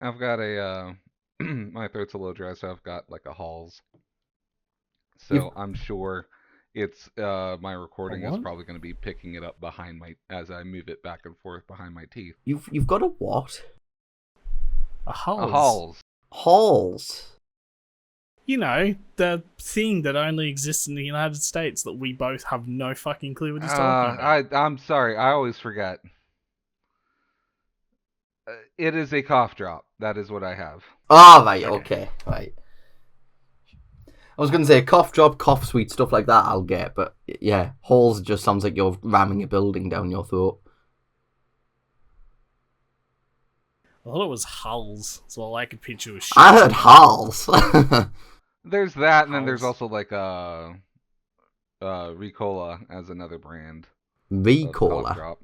I've got a my throat's a little dry, so I've got like a Halls. You've So I'm sure it's my a recording is what? probably going to be picking it up behind my as I move it back and forth behind my teeth. You've got a what? A A hulls. Halls. Halls. You know, the thing that only exists in the United States that we both have no fucking clue what he's talking about. I'm sorry, I always forget. It is a cough drop. That is what I have. Ah, right, Okay. okay, right. I was going to say cough drop, cough sweet, stuff like that I'll get, but yeah, halls just sounds like you're ramming a building down your throat. I thought it was hulls, so all I could picture was shit. I heard halls. There's that, and then there's Hulls. also like Ricola as another brand of cough V-Cola. drop.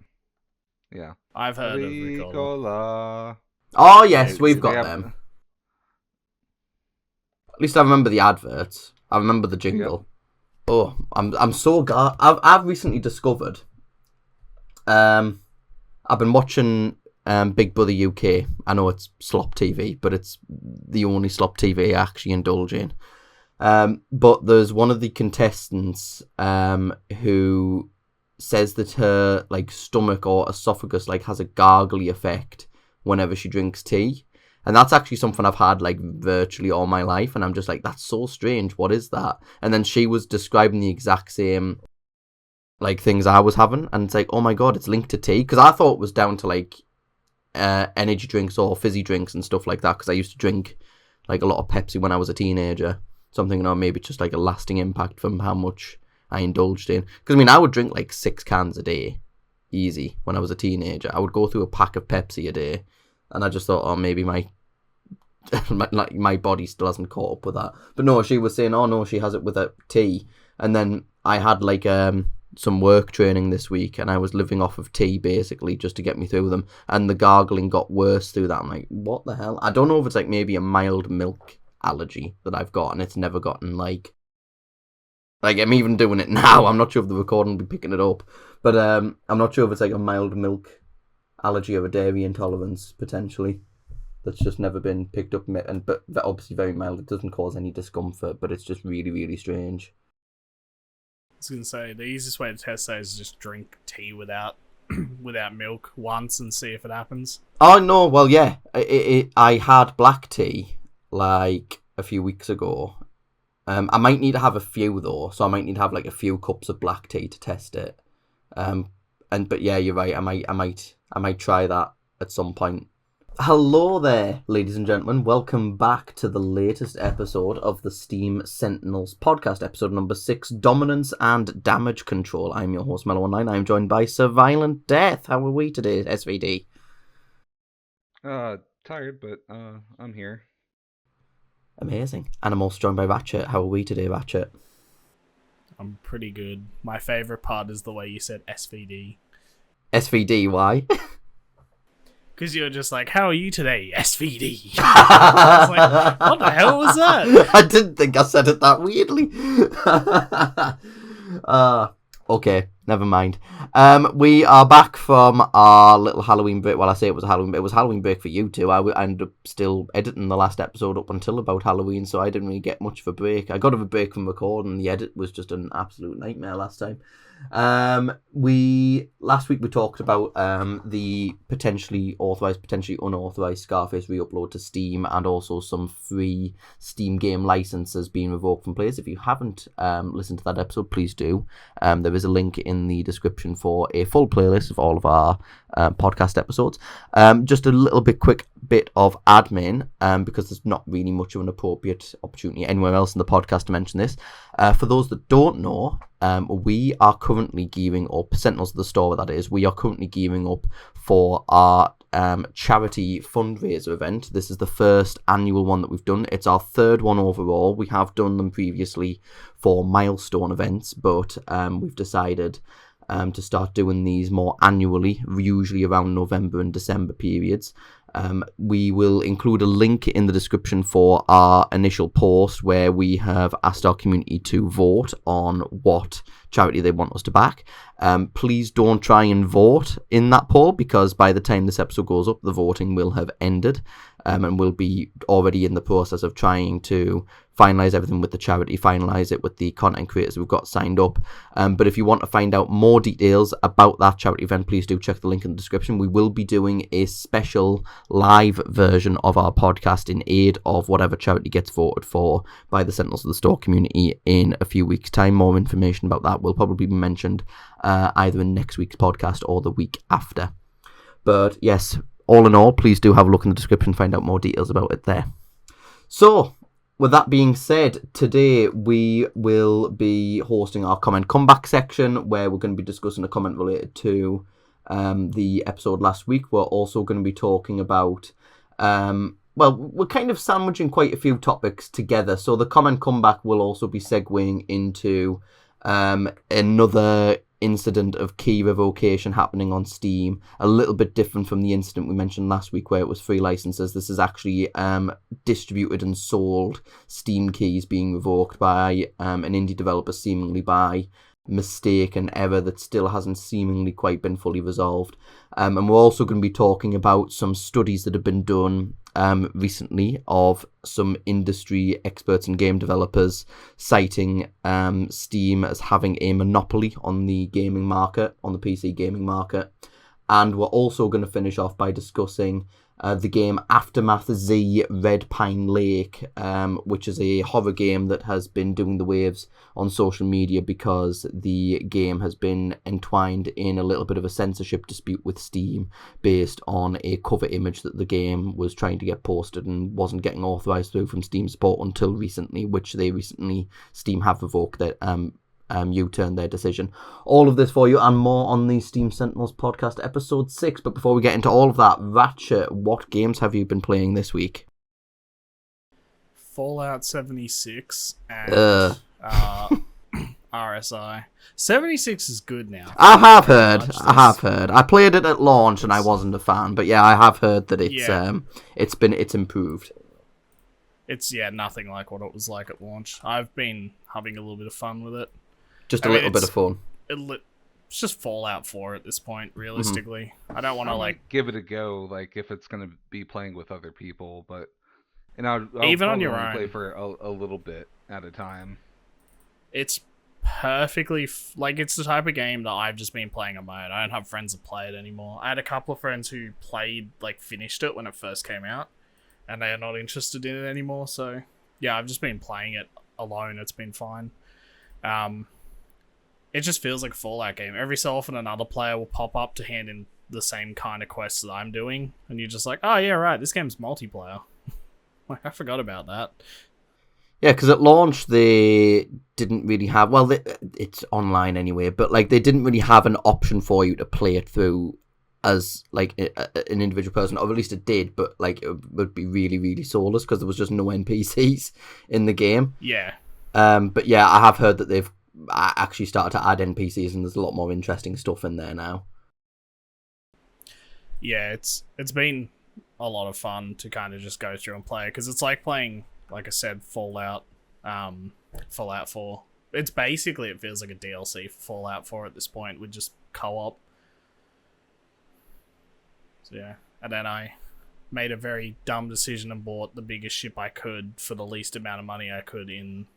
Yeah. I've heard of Ricola. Ricola. Oh, yes, Yeah, we've they got have. them. At least I remember the adverts. I remember the Yep. jingle. Oh, I'm so glad. I've recently discovered. I've been watching Big Brother UK. I know it's slop TV, but it's the only slop TV I actually indulge in. But there's one of the contestants who says that her like stomach or esophagus like has a gargly effect whenever she drinks tea. And that's actually something I've had like virtually all my life, and I'm just like, that's so strange. What is that? And then she was describing the exact same like things I was having, and it's like, oh my god, it's linked to tea, because I thought it was down to like energy drinks or fizzy drinks and stuff like that, because I used to drink like a lot of Pepsi when I was a teenager. Something, maybe it's just like a lasting impact from how much I indulged in. Because I mean, I would drink like 6 cans a day, easy, when I was a teenager. I would go through a pack of Pepsi a day, and I just thought, oh, maybe my my body still hasn't caught up with that. But no, she was saying, oh no, she has it with a tea. And then I had like some work training this week, and I was living off of tea basically just to get me through them, and the gargling got worse through that. I'm like, what the hell? I don't know if it's like maybe a mild milk allergy that I've got, and it's never gotten like I'm even doing it now. I'm not sure if the recording will be picking it up, but I'm not sure if it's like a mild milk allergy or a dairy intolerance potentially that's just never been picked up, and but obviously very mild. It doesn't cause any discomfort, but it's just really, really strange. I was gonna say the easiest way to test that is just drink tea without without milk once and see if it happens. Oh no, well yeah, I had black tea like a few weeks ago. I might need to have a few though, so I might need to have like a few cups of black tea to test it. But yeah, you're right. I might try that at some point. Hello there, ladies and gentlemen. Welcome back to the latest episode of the Steam Sentinels podcast, episode number 6, Dominance and Damage Control. I'm your host, Mellow Online. I'm joined by Sir Violent Death. How are we today, SVD? Tired, but I'm here. Amazing. And I'm also joined by Ratchet. How are we today, Ratchet? I'm pretty good. My favourite part is the way you said SVD. SVD, why? Because you're just like, how are you today, SVD? I was like, what the hell was that? I didn't think I said it that weirdly. Okay, never mind. We are back from our little Halloween break. Well, I say it was a Halloween break. It was a Halloween break for you two. I ended up still editing the last episode up until about Halloween, so I didn't really get much of a break. I got a break from recording. The edit was just an absolute nightmare last time. Last week we talked about the potentially authorized, potentially unauthorized Scarface re-upload to Steam, and also some free Steam game licenses being revoked from players. If you haven't listened to that episode, please do. There is a link in the description for a full playlist of all of our podcast episodes. Just a little quick bit of admin, because there's not really much of an appropriate opportunity anywhere else in the podcast to mention this. For those that don't know, we are currently gearing up, Sentinels of the Store that is, we are currently gearing up for our charity fundraiser event. This is the first annual one that we've done. It's our third one overall. We have done them previously for milestone events, but we've decided to start doing these more annually, usually around November and December periods. We will include a link in the description for our initial post where we have asked our community to vote on what charity they want us to back. Please don't try and vote in that poll, because by the time this episode goes up, the voting will have ended. and we'll be already in the process of trying to finalise everything with the charity, finalise it with the content creators we've got signed up. But if you want to find out more details about that charity event, please do check the link in the description. We will be doing a special live version of our podcast in aid of whatever charity gets voted for by the Sentinels of the Store community in a few weeks' time. More information about that will probably be mentioned either in next week's podcast or the week after. But yes, all in all, please do have a look in the description, find out more details about it there. So, with that being said, today we will be hosting our comment comeback section where we're going to be discussing a comment related to the episode last week. We're also going to be talking about, we're kind of sandwiching quite a few topics together. So the comment comeback will also be segueing into another incident of key revocation happening on Steam, a little bit different from the incident we mentioned last week where it was free licenses. This is actually distributed and sold Steam keys being revoked by an indie developer, seemingly by mistake and error that still hasn't seemingly quite been fully resolved. And we're also going to be talking about some studies that have been done recently of some industry experts and game developers citing Steam as having a monopoly on the gaming market, on the PC gaming market. And we're also going to finish off by discussing the game Aftermath Z Red Pine Lake, which is a horror game that has been doing the waves on social media because the game has been entwined in a little bit of a censorship dispute with Steam based on a cover image that the game was trying to get posted and wasn't getting authorized through from Steam support until recently, which Steam have revoked that U-turn their decision. All of this for you and more on the Steam Sentinels podcast episode 6. But before we get into all of that, Ratchet, what games have you been playing this week? Fallout 76 and RSI. 76 is good now. I have heard. I played it at launch and I wasn't a fan, but yeah, I have heard that it's improved. It's nothing like what it was like at launch. I've been having a little bit of fun with it. Just a little bit of fun. It's just Fallout 4 at this point, realistically. I don't want to give it a go, if it's going to be playing with other people, but I'll even on your own, play for a little bit at a time. It's perfectly it's the type of game that I've just been playing on my own. I don't have friends that play it anymore. I had a couple of friends who played, finished it when it first came out, and they are not interested in it anymore. So yeah, I've just been playing it alone. It's been fine. It just feels like a Fallout game. Every so often another player will pop up to hand in the same kind of quests that I'm doing, and you're just like, oh yeah, right, this game's multiplayer. I forgot about that. Yeah, because at launch they didn't really have, it's online anyway, but they didn't really have an option for you to play it through as an individual person, or at least it did, but it would be really, really soulless because there was just no NPCs in the game. Yeah. But yeah, I have heard that they've actually started to add NPCs and there's a lot more interesting stuff in there now. Yeah, it's been a lot of fun to kind of just go through and play, because it's like playing, like I said, Fallout 4. It's basically, it feels like a DLC for Fallout 4 at this point with just co-op. So yeah, and then I made a very dumb decision and bought the biggest ship I could for the least amount of money I could in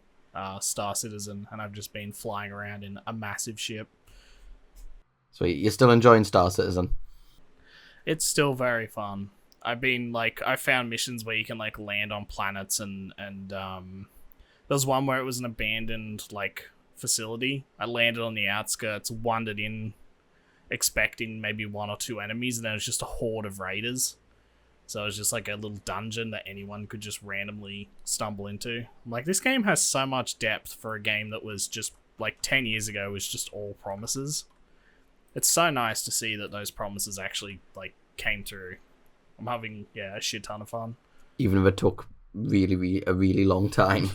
Star Citizen, and I've just been flying around in a massive ship. So you're still enjoying Star Citizen? It's still very fun. I've been I found missions where you can land on planets, and there was one where it was an abandoned facility. I landed on the outskirts, wandered in, expecting maybe one or two enemies, and then it was just a horde of raiders. So it was just a little dungeon that anyone could just randomly stumble into. This game has so much depth for a game that was just 10 years ago was just all promises. It's so nice to see that those promises actually came through. I'm having a shit ton of fun. Even if it took a really long time.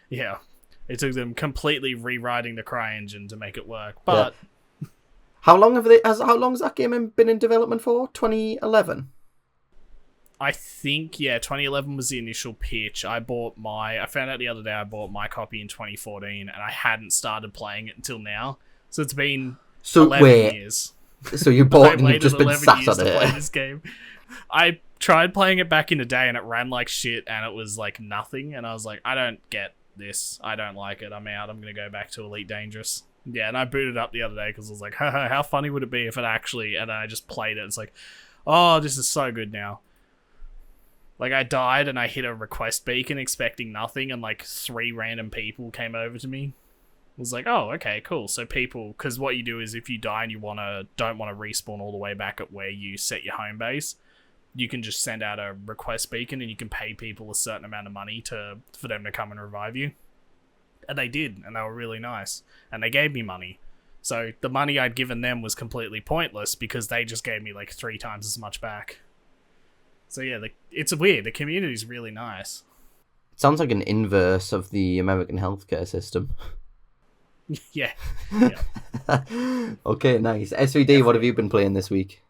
Yeah. It took them completely rewriting the CryEngine to make it work. But yeah. How long has that game been in development for? 2011? I think, 2011 was the initial pitch. I found out the other day I bought my copy in 2014, and I hadn't started playing it until now. So it's been 11 years. So you bought and you've just been sat on it? To play this game. I tried playing it back in the day and it ran like shit and it was like nothing. And I was like, I don't get this. I don't like it. I'm out. I'm going to go back to Elite Dangerous. Yeah, and I booted up the other day because I was like, haha, how funny would it be if it actually... And then I just played it. It's like, oh, this is so good now. Like, I died and I hit a request beacon expecting nothing, and like 3 random people came over to me. It was like, oh, okay, cool. So people... Because what you do is if you die and you don't want to respawn all the way back at where you set your home base, you can just send out a request beacon and you can pay people a certain amount of money for them to come and revive you. And they did, and they were really nice. And they gave me money. So the money I'd given them was completely pointless because they just gave me like 3 times as much back. So yeah, it's weird. The community's really nice. It sounds like an inverse of the American healthcare system. Yeah. Okay, nice. SVD, what have you been playing this week?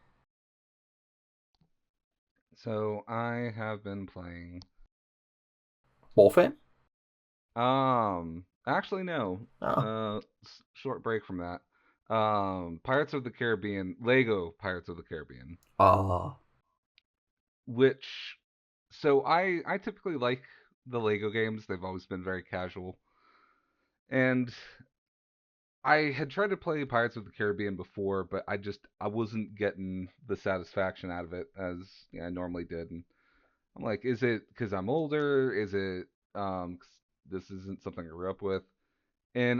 So I have been playing Warframe? Actually no. Short break from that. Pirates of the Caribbean, Lego Pirates of the Caribbean. Oh. Which, so I typically like the Lego games. They've always been very casual. And I had tried to play Pirates of the Caribbean before, but I wasn't getting the satisfaction out of it as I normally did. And I'm like, is it because I'm older? Is it 'cause this isn't something I grew up with? And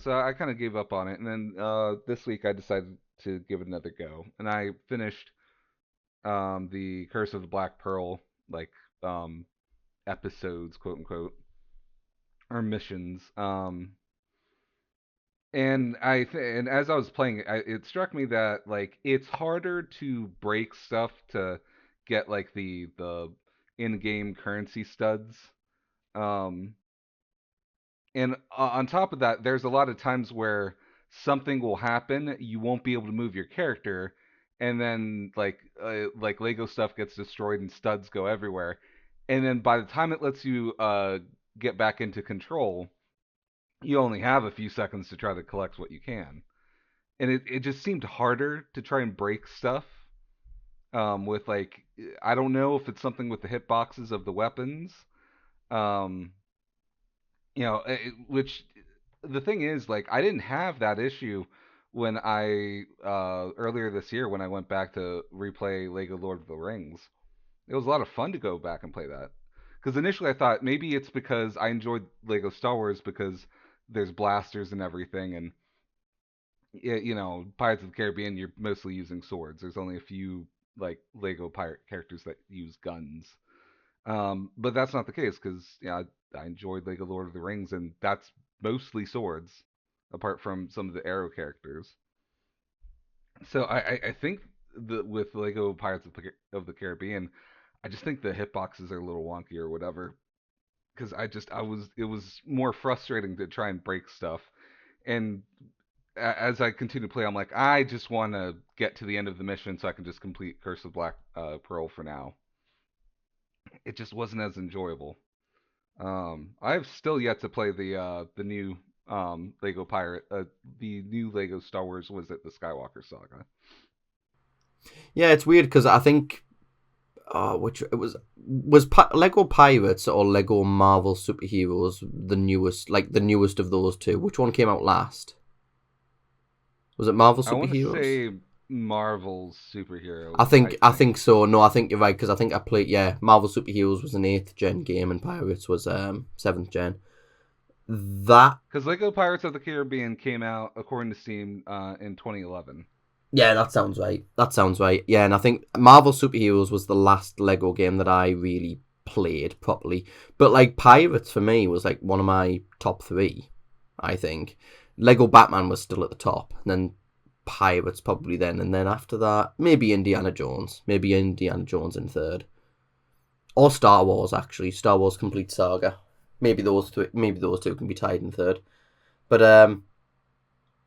so I kind of gave up on it. And then this week I decided to give it another go, and I finished the Curse of the Black Pearl, like episodes, quote unquote, or missions. And as I was playing it, it struck me that like it's harder to break stuff to get like the in-game currency studs. Um, and on top of that, there's a lot of times where something will happen, you won't be able to move your character, and then like Lego stuff gets destroyed and studs go everywhere. And then by the time it lets you get back into control, you only have a few seconds to try to collect what you can. And it just seemed harder to try and break stuff. With like, I don't know if it's something with the hitboxes of the weapons. Um, which the thing is, like, I didn't have that issue when I earlier this year when I went back to replay Lego Lord of the Rings. It was a lot of fun to go back and play that. Because initially I thought maybe it's because I enjoyed Lego Star Wars because there's blasters and everything, and Pirates of the Caribbean, you're mostly using swords. There's only a few like Lego pirate characters that use guns. But that's not the case because I enjoyed Lego Lord of the Rings, and that's mostly swords, apart from some of the arrow characters. So I think with Lego Pirates of the Caribbean, I just think the hitboxes are a little wonky or whatever. Because it was more frustrating to try and break stuff, and as I continue to play, I'm like, I just want to get to the end of the mission so I can just complete Curse of Black Pearl for now. It just wasn't as enjoyable. I've still yet to play the new Lego Pirate, the new Lego Star Wars. Was it the Skywalker Saga? Yeah, it's weird because I think, which it was Lego Pirates or Lego Marvel Superheroes the newest of those two. Which one came out last? Was it Marvel Superheroes? I want to say Marvel's Superheroes. I think so. No, I think you're right because I think I played. Yeah, Marvel Superheroes was an 8th gen game and Pirates was 7th gen. Because Lego Pirates of the Caribbean came out according to Steam in 2011. Yeah, that sounds right. Yeah, and I think Marvel Superheroes was the last Lego game that I really played properly. But like Pirates for me was like one of my top 3, I think. Lego Batman was still at the top, and then Pirates probably then, and then after that, maybe Indiana Jones in 3rd. Or Star Wars, actually. Star Wars Complete Saga. Maybe those two can be tied in 3rd. But,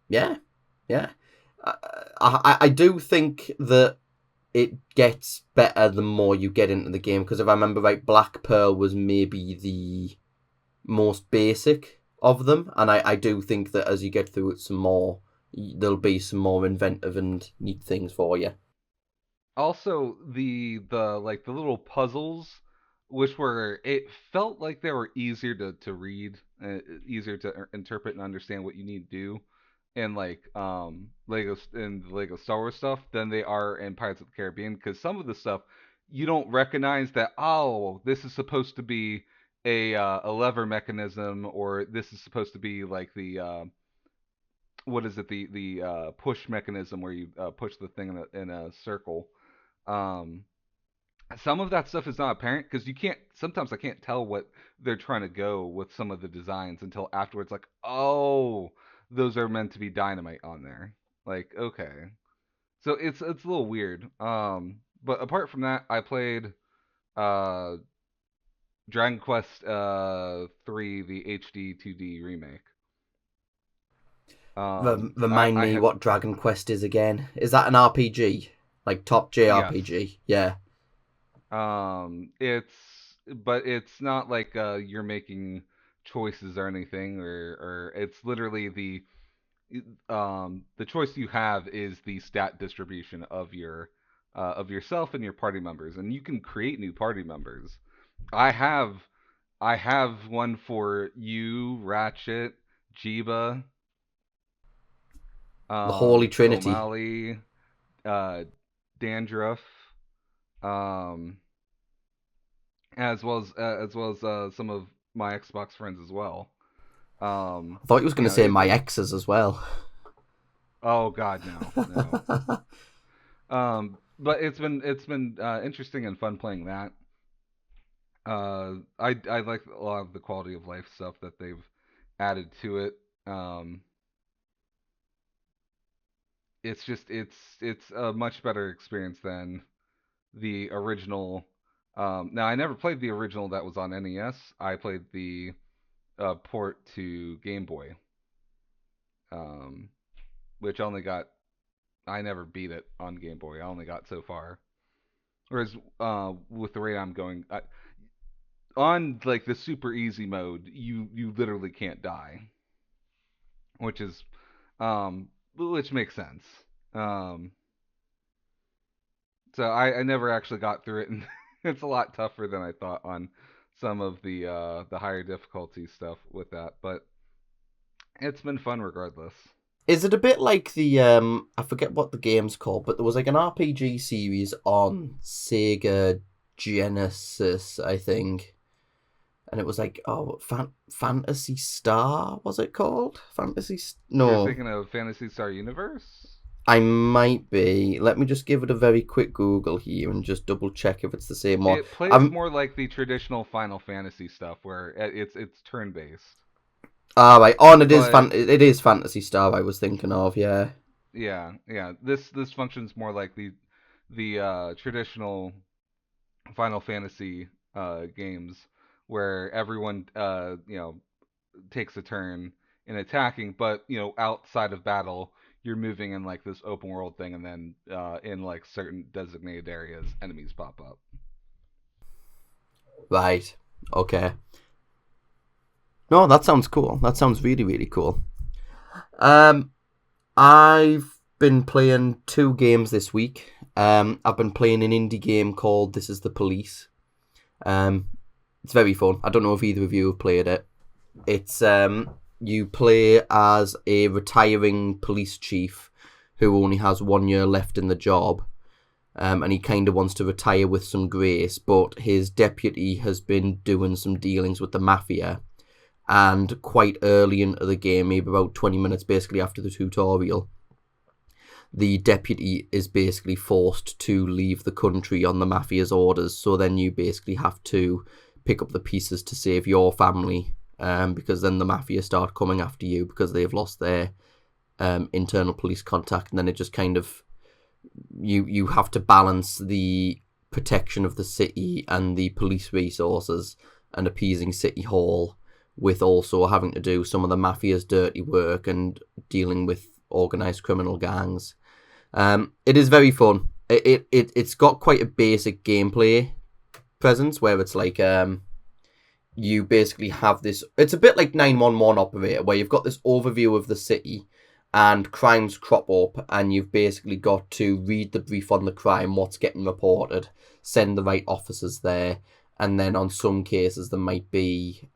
yeah. I do think that it gets better the more you get into the game, because if I remember right, Black Pearl was maybe the most basic of them, and I do think that as you get through it some more, there'll be some more inventive and neat things for you. also the like the little puzzles, which were it felt like they were easier to read, easier to interpret and understand what you need to do in like Lego in the Lego Star Wars stuff than they are in Pirates of the Caribbean, because some of the stuff you don't recognize that, oh, this is supposed to be a lever mechanism, or this is supposed to be like the what is it, the push mechanism where you push the thing in a circle. um some of that stuff is not apparent because you can't, sometimes I can't tell what they're trying to go with some of the designs until afterwards, like, oh, those are meant to be dynamite on there. Like, okay. So it's a little weird. But apart from that, I played uh Dragon Quest 3, the HD 2D remake. Remind I me have, what Dragon Quest is again. Is that an RPG? Like top yes. JRPG? Yeah. But it's not like you're making choices or anything, or it's literally the choice you have is the stat distribution of yourself and your party members, and you can create new party members. I have I have one for you, Ratchet, Jiba, The Holy Trinity. Komali, Dandruff, um, as well as some of my Xbox friends as well. I thought you was going You to know, say my exes as well. oh God, no, no. But it's been interesting and fun playing that. I like a lot of the quality of life stuff that they've added to it. Um, it's just it's a much better experience than the original. Now I never played the original that was on NES. I played the port to Game Boy, um, which only got, I never beat it on Game Boy. I only got so far. Whereas with the rate I'm going, on like the super easy mode, you literally can't die, which is which makes sense. Um, so I never actually got through it, and it's a lot tougher than I thought on some of the higher difficulty stuff with that, but it's been fun regardless. Is it a bit like the I forget what the game's called, but there was like an RPG series on Sega Genesis, I think, and it was like, oh, Fantasy Star, was it called? You're No, thinking of Fantasy Star Universe? I might be. Let me just give it a very quick Google here and just double check if it's the same one. It plays I'm more like the traditional Final Fantasy stuff, where it's turn based. right. Oh, and But it is Fantasy Star. I was thinking of, yeah. yeah, yeah, this functions more like the traditional Final Fantasy games, where everyone takes a turn in attacking, but outside of battle, you're moving in like this open world thing, and then in like certain designated areas, enemies pop up. Right. Okay. No, that sounds cool. That sounds really, really cool. Um, I've been playing two games this week. I've been playing an indie game called This Is the Police. Um, it's very fun. I don't know if either of you have played it. It's you play as a retiring police chief who only has 1 year left in the job. And he kind of wants to retire with some grace, but his deputy has been doing some dealings with the mafia. And quite early into the game, maybe about 20 minutes basically after the tutorial, the deputy is basically forced to leave the country on the mafia's orders. So then you basically have to pick up the pieces to save your family, because then the mafia start coming after you because they've lost their internal police contact. And then it just kind of, you have to balance the protection of the city and the police resources and appeasing City Hall with also having to do some of the mafia's dirty work and dealing with organised criminal gangs. It is very fun. It's got quite a basic gameplay presence where it's like you basically have this. It's a bit like 911 Operator, where you've got this overview of the city, and crimes crop up, and you've basically got to read the brief on the crime, what's getting reported, send the right officers there, and then on some cases there might be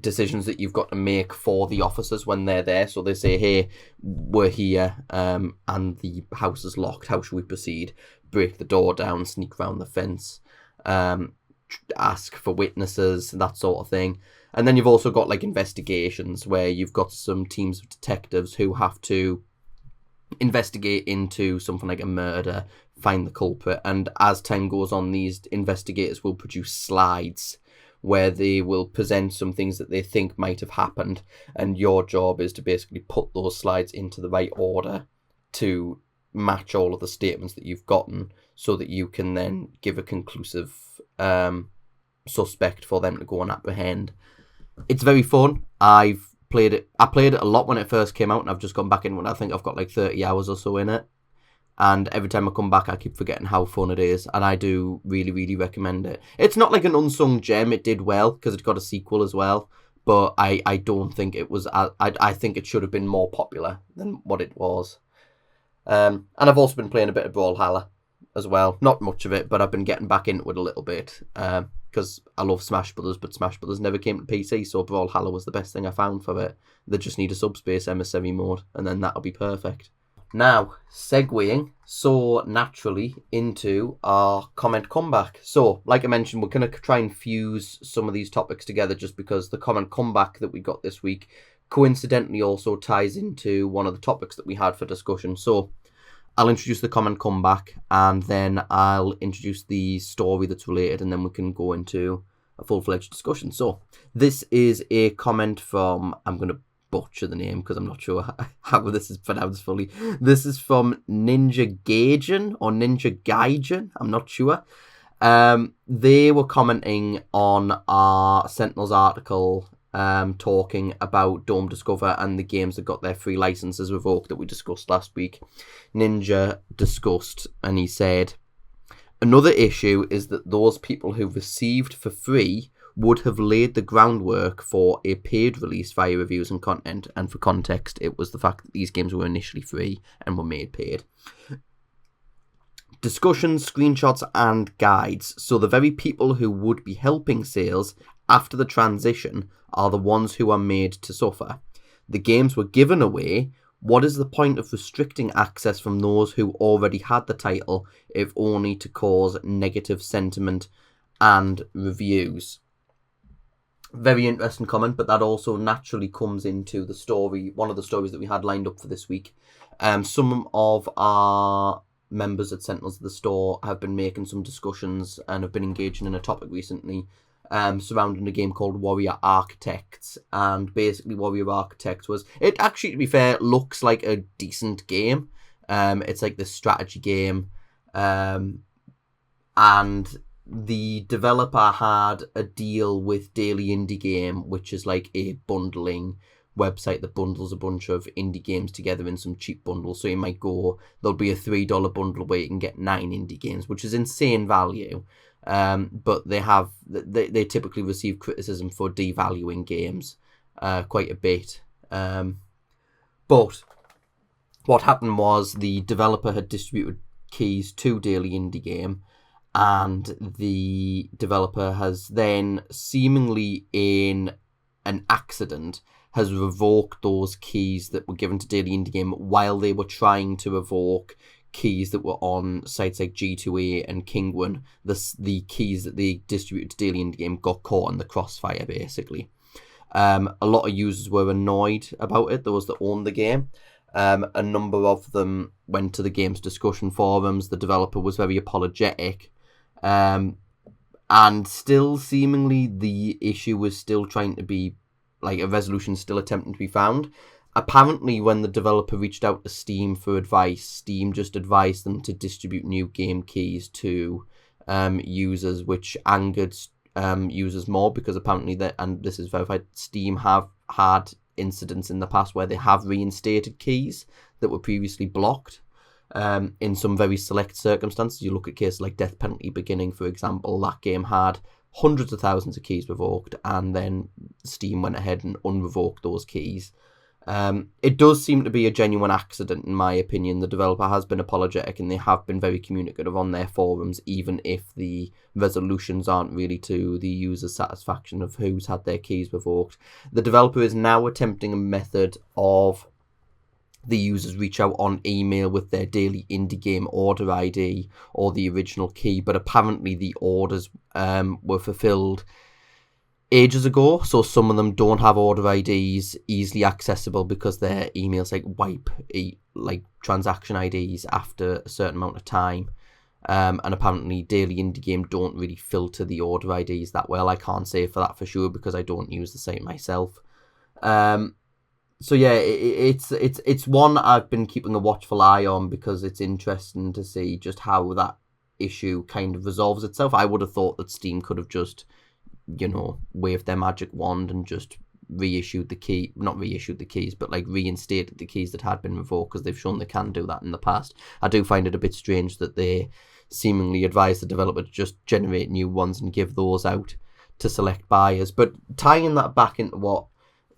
decisions that you've got to make for the officers when they're there. So they say, hey, we're here, and the house is locked, how should we proceed? Break the door down, sneak around the fence, ask for witnesses, that sort of thing. And then you've also got like investigations where you've got some teams of detectives who have to investigate into something like a murder, find the culprit, and as time goes on, these investigators will produce slides where they will present some things that they think might have happened, and your job is to basically put those slides into the right order to match all of the statements that you've gotten, so that you can then give a conclusive suspect for them to go and apprehend. It's very fun. I played it a lot when it first came out, and I've just gone back in when I think I've got like 30 hours or so in it. And every time I come back, I keep forgetting how fun it is, and I do really, really recommend it. It's not like an unsung gem. It did well because it got a sequel as well, but I don't think it was. I think it should have been more popular than what it was. And I've also been playing a bit of Brawlhalla as well. Not much of it, but I've been getting back into it a little bit because I love Smash Brothers, but Smash Brothers never came to PC, so Brawlhalla was the best thing I found for it. They just need a subspace emissary mode, and then that'll be perfect. Now, segueing so naturally into our comment comeback. So, like I mentioned, we're going to try and fuse some of these topics together just because the comment comeback that we got this week coincidentally also ties into one of the topics that we had for discussion. So, I'll introduce the comment comeback, and then I'll introduce the story that's related, and then we can go into a full-fledged discussion. So, this is a comment from, I'm going to butcher the name because I'm not sure how this is pronounced fully. This is from Ninja Gaijin or Ninja Gaijin, I'm not sure. They were commenting on our Sentinels article talking about Dome Discover and the games that got their free licenses revoked that we discussed last week. Ninja discussed, and he said, another issue is that those people who received for free would have laid the groundwork for a paid release via reviews and content, and for context, it was the fact that these games were initially free and were made paid. Discussions, screenshots, and guides. So the very people who would be helping sales after the transition are the ones who are made to suffer. The games were given away. What is the point of restricting access from those who already had the title, if only to cause negative sentiment and reviews? Very interesting comment, but that also naturally comes into the story, one of the stories that we had lined up for this week. Some of our members at Sentinels of the Store have been making some discussions and have been engaging in a topic recently surrounding a game called Warrior Architects. And basically Warrior Architects was, it actually, to be fair, looks like a decent game. It's like this strategy game. And the developer had a deal with Daily Indie Game, which is like a bundling website that bundles a bunch of indie games together in some cheap bundles. So you might go, there'll be a $3 bundle where you can get 9 indie games, which is insane value. But they typically receive criticism for devaluing games quite a bit. But what happened was the developer had distributed keys to Daily Indie Game, and the developer has then, seemingly in an accident, has revoked those keys that were given to Daily Indie Game while they were trying to revoke keys that were on sites like G2A and Kinguin. The keys that they distributed to Daily Indie Game got caught in the crossfire, basically. A lot of users were annoyed about it, those that owned the game. A number of them went to the game's discussion forums. The developer was very apologetic. And still, seemingly, the issue was still trying to be, like, a resolution still attempting to be found. Apparently, when the developer reached out to Steam for advice, Steam just advised them to distribute new game keys to users, which angered users more, because apparently, and this is verified, Steam have had incidents in the past where they have reinstated keys that were previously blocked. In some very select circumstances. You look at cases like Death Penalty Beginning, for example. That game had hundreds of thousands of keys revoked, and then Steam went ahead and unrevoked those keys. It does seem to be a genuine accident, in my opinion. The developer has been apologetic and they have been very communicative on their forums, even if the resolutions aren't really to the user's satisfaction of who's had their keys revoked. The developer is now attempting a method of the users reach out on email with their daily indie game order ID or the original key, but apparently the orders were fulfilled ages ago, so some of them don't have order IDs easily accessible because their emails wipe transaction IDs after a certain amount of time. And apparently daily indie game don't really filter the order IDs that well. I can't say for that for sure because I don't use the site myself. So yeah, it's one I've been keeping a watchful eye on because it's interesting to see just how that issue kind of resolves itself. I would have thought that Steam could have just, waved their magic wand and just reinstated the keys, but reinstated the keys that had been revoked, because they've shown they can do that in the past. I do find it a bit strange that they seemingly advise the developer to just generate new ones and give those out to select buyers. But tying that back into what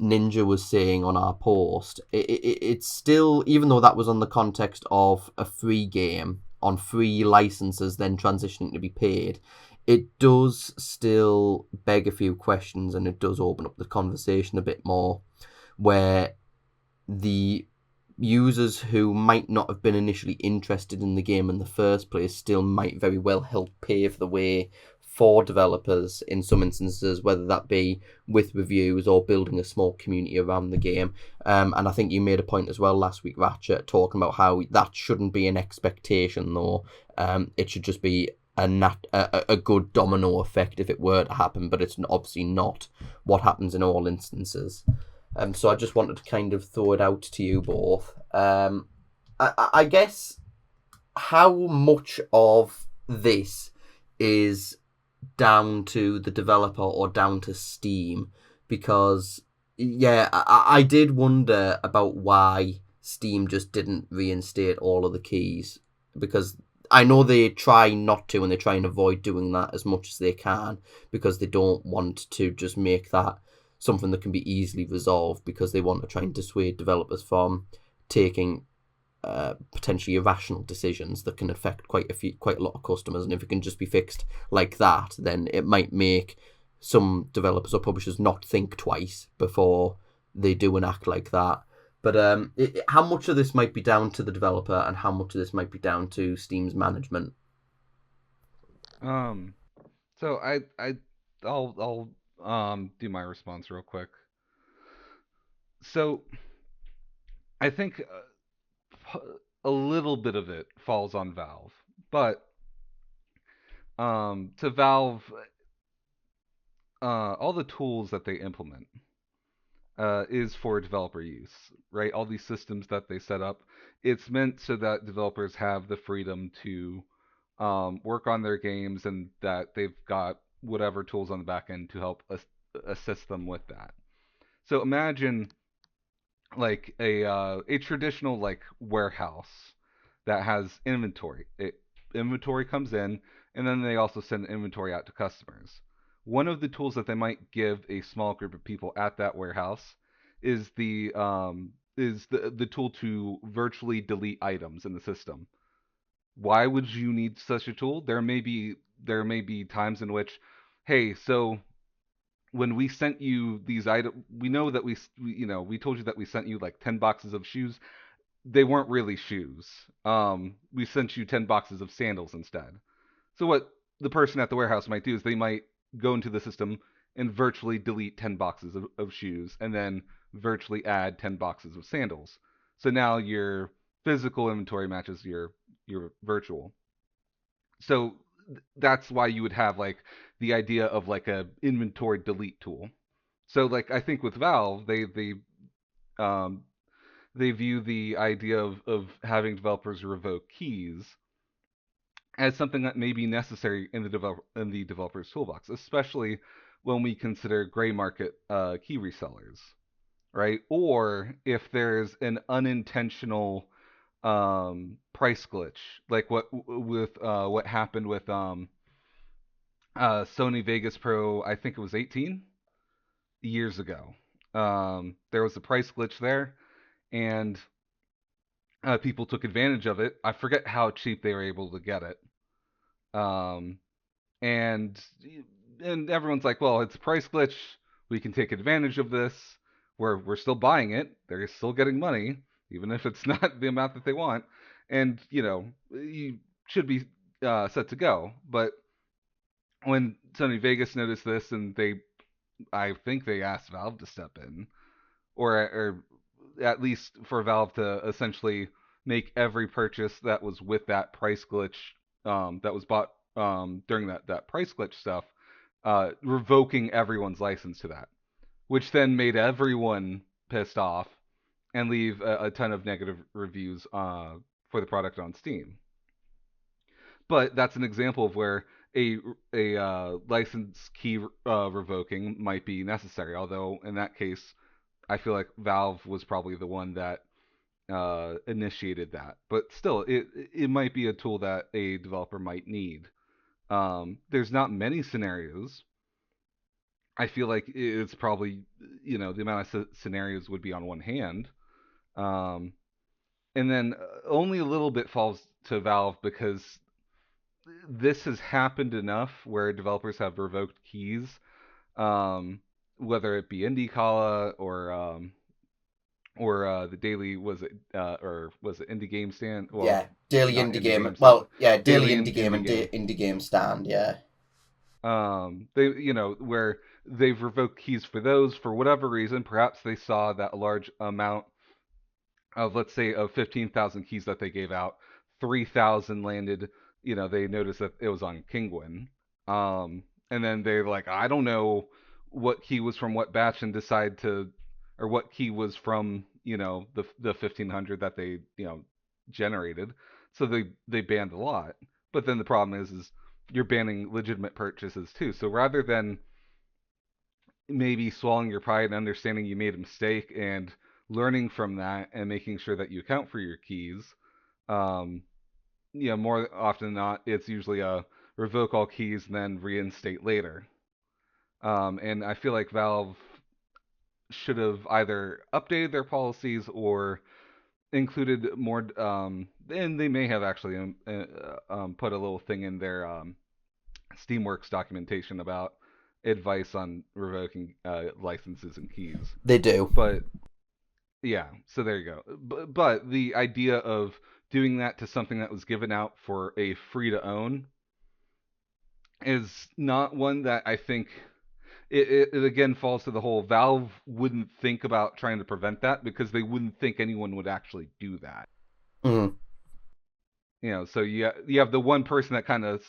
Ninja was saying on our post, it's still, even though that was on the context of a free game on free licenses then transitioning to be paid, it does still beg a few questions, and it does open up the conversation a bit more, where the users who might not have been initially interested in the game in the first place still might very well help pave the way for developers in some instances, whether that be with reviews or building a small community around the game. And I think you made a point as well last week, Ratchet, talking about how that shouldn't be an expectation, though. It should just be a good domino effect if it were to happen, but it's obviously not what happens in all instances. So I just wanted to kind of throw it out to you both. I guess how much of this is down to the developer or down to Steam? Because, yeah, I did wonder about why Steam just didn't reinstate all of the keys, because I know they try not to, and they try and avoid doing that as much as they can, because they don't want to just make that something that can be easily resolved, because they want to try and dissuade developers from taking potentially irrational decisions that can affect quite a lot of customers. And if it can just be fixed like that, then it might make some developers or publishers not think twice before they do an act like that. But how much of this might be down to the developer, and how much of this might be down to Steam's management? So I'll do my response real quick. So I think a little bit of it falls on Valve, but to Valve, all the tools that they implement is for developer use, right? All these systems that they set up, it's meant so that developers have the freedom to work on their games, and that they've got whatever tools on the back end to help assist them with that. So imagine like a traditional like warehouse that has inventory. Inventory comes in, and then they also send inventory out to customers. One of the tools that they might give a small group of people at that warehouse is the tool to virtually delete items in the system. Why would you need such a tool? There may be times in which, hey, so when we sent you these items, we know that we told you that we sent you like 10 boxes of shoes. They weren't really shoes. We sent you 10 boxes of sandals instead. So what the person at the warehouse might do is they might go into the system and virtually delete 10 boxes of shoes, and then virtually add 10 boxes of sandals. So now your physical inventory matches your virtual. So that's why you would have like the idea of like a inventory delete tool. So like I think with Valve, um they view the idea of having developers revoke keys as something that may be necessary in the developer's toolbox, especially when we consider gray market key resellers, right? Or if there's an unintentional price glitch, like what happened with Sony Vegas Pro. I think it was 18 years ago. There was a price glitch there, and people took advantage of it. I forget how cheap they were able to get it. Um, and and everyone's like, well, it's a price glitch. We can take advantage of this. We're still buying it. They're still getting money, even if it's not the amount that they want. And you should be set to go. But when Sony Vegas noticed this, and I think they asked Valve to step in, or at least for Valve to essentially make every purchase that was with that price glitch, that was bought during that price glitch stuff, revoking everyone's license to that, which then made everyone pissed off and leave a ton of negative reviews for the product on Steam. But that's an example of where a license key revoking might be necessary. Although in that case, I feel like Valve was probably the one that initiated that. But still, it might be a tool that a developer might need. There's not many scenarios. I feel like it's probably the amount of scenarios would be on one hand. Um, and then only a little bit falls to Valve because this has happened enough where developers have revoked keys, um, whether it be IndieCalla or the daily or was it Indie Game Stand? Well, Yeah, daily not indie Indie game. Game Stand. Well, yeah, daily Daily indie game Indie and Game. indie game stand. Yeah. They where they've revoked keys for those for whatever reason. Perhaps they saw that a large amount of, let's say, of 15,000 keys that they gave out, 3,000 landed. They noticed that it was on Kingwin. And then they're like, I don't know what key was from what batch, and decide to, or what key was from, the 1,500 that they, generated. So they banned a lot. But then the problem is you're banning legitimate purchases too. So rather than maybe swallowing your pride and understanding you made a mistake and learning from that and making sure that you account for your keys, um, more often than not, it's usually a revoke all keys and then reinstate later. And I feel like Valve should have either updated their policies or included more. And they may have actually put a little thing in their Steamworks documentation about advice on revoking licenses and keys. They do. But yeah, so there you go. But the idea of doing that to something that was given out for a free to own is not one that I think it again falls to the whole Valve wouldn't think about trying to prevent that because they wouldn't think anyone would actually do that. Mm. So you have the one person that kind of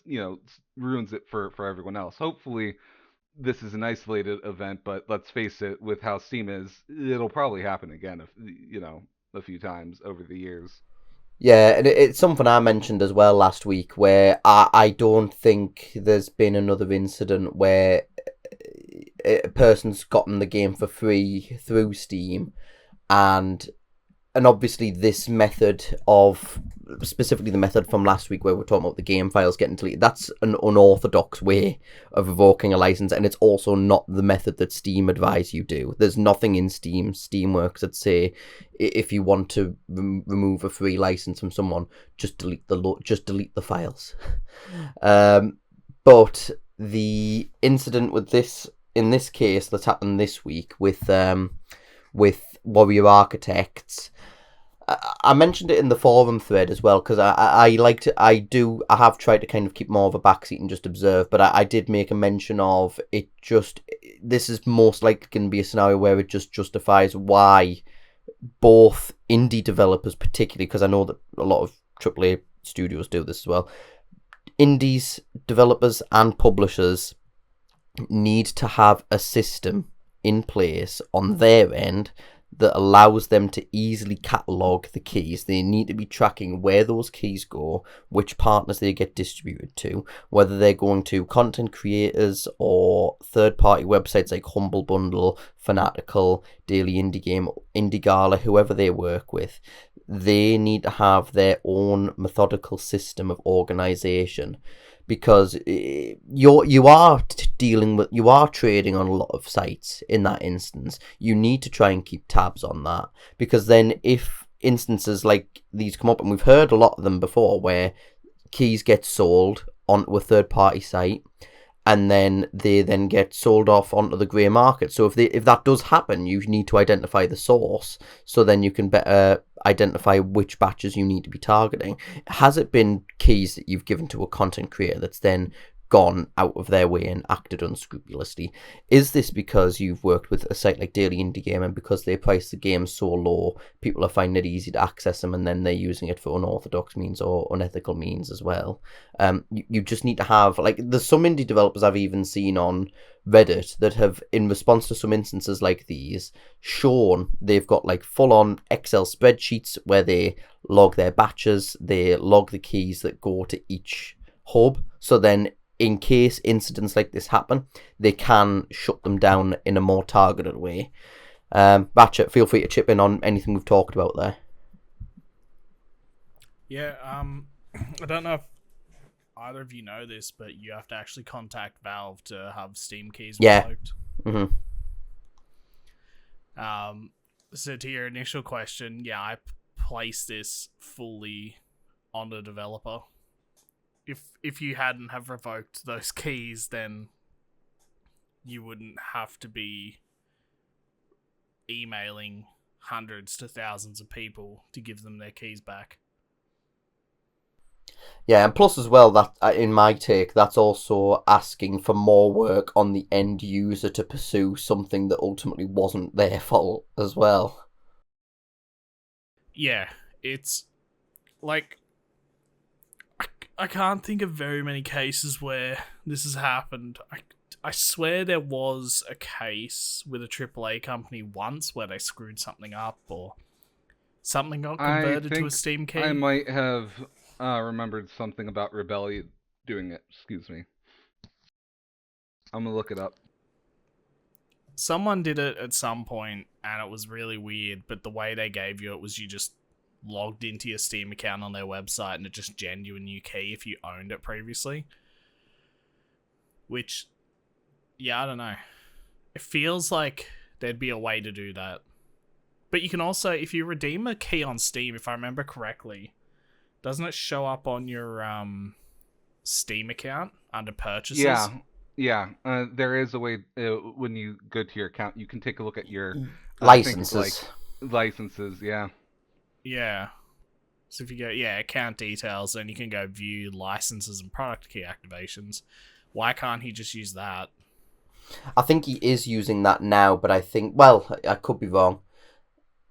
ruins it for everyone else. Hopefully this is an isolated event, but let's face it, with how Steam is, it'll probably happen again a few times over the years. Yeah, and it's something I mentioned as well last week, where I don't think there's been another incident where a person's gotten the game for free through Steam, and obviously this method of, specifically the method from last week where we're talking about the game files getting deleted, that's an unorthodox way of revoking a license, and it's also not the method that Steam advise you do. There's nothing in Steamworks that say if you want to remove a free license from someone, just delete the files. But the incident with this, in this case, that's happened this week with Warrior Architects, I mentioned it in the forum thread as well, because I have tried to kind of keep more of a backseat and just observe, but I did make a mention of it. This is most likely going to be a scenario where it just justifies why both indie developers, particularly, because I know that a lot of AAA studios do this as well, indies, developers and publishers need to have a system in place on their end that allows them to easily catalogue the keys. They need to be tracking where those keys go, which partners they get distributed to, whether they're going to content creators or third-party websites like Humble Bundle, Fanatical, Daily Indie Game, Indie Gala, whoever they work with. They need to have their own methodical system of organisation, because you are you are trading on a lot of sites in that instance. You need to try and keep tabs on that, because then if instances like these come up, and we've heard a lot of them before, where keys get sold onto a third party site and then they then get sold off onto the grey market. So if that does happen, you need to identify the source, so then you can better identify which batches you need to be targeting. Has it been keys that you've given to a content creator that's then gone out of their way and acted unscrupulously? Is this because you've worked with a site like Daily Indie Game, and because they price the games so low, people are finding it easy to access them, and then they're using it for unorthodox means or unethical means as well? You just need to have, like, there's some indie developers I've even seen on Reddit that have, in response to some instances like these, shown they've got like full-on Excel spreadsheets where they log their batches, they log the keys that go to each hub, so then in case incidents like this happen, they can shut them down in a more targeted way. Ratchet, feel free to chip in on anything we've talked about there. Yeah, I don't know if either of you know this, but you have to actually contact Valve to have Steam keys revoked. Mm-hmm. So to your initial question, yeah, I place this fully on the developer. If you hadn't have revoked those keys, then you wouldn't have to be emailing hundreds to thousands of people to give them their keys back. Yeah, and plus as well, that in my take, that's also asking for more work on the end user to pursue something that ultimately wasn't their fault as well. Yeah, it's like I can't think of very many cases where this has happened. I swear there was a case with a AAA company once where they screwed something up or something got converted to a Steam key. I might have remembered something about Rebellion doing it. Excuse me. I'm gonna look it up. Someone did it at some point and it was really weird, but the way they gave you it was you just logged into your Steam account on their website and it just generated you a new key if you owned it previously. Which, yeah, I don't know. It feels like there'd be a way to do that. But you can also, if you redeem a key on Steam, if I remember correctly, doesn't it show up on your Steam account under purchases? Yeah. There is a way when you go to your account, you can take a look at your licenses. Licenses, yeah. Yeah. So if you go, account details, then you can go view licenses and product key activations. Why can't he just use that? I think he is using that now, but I think, well, I could be wrong.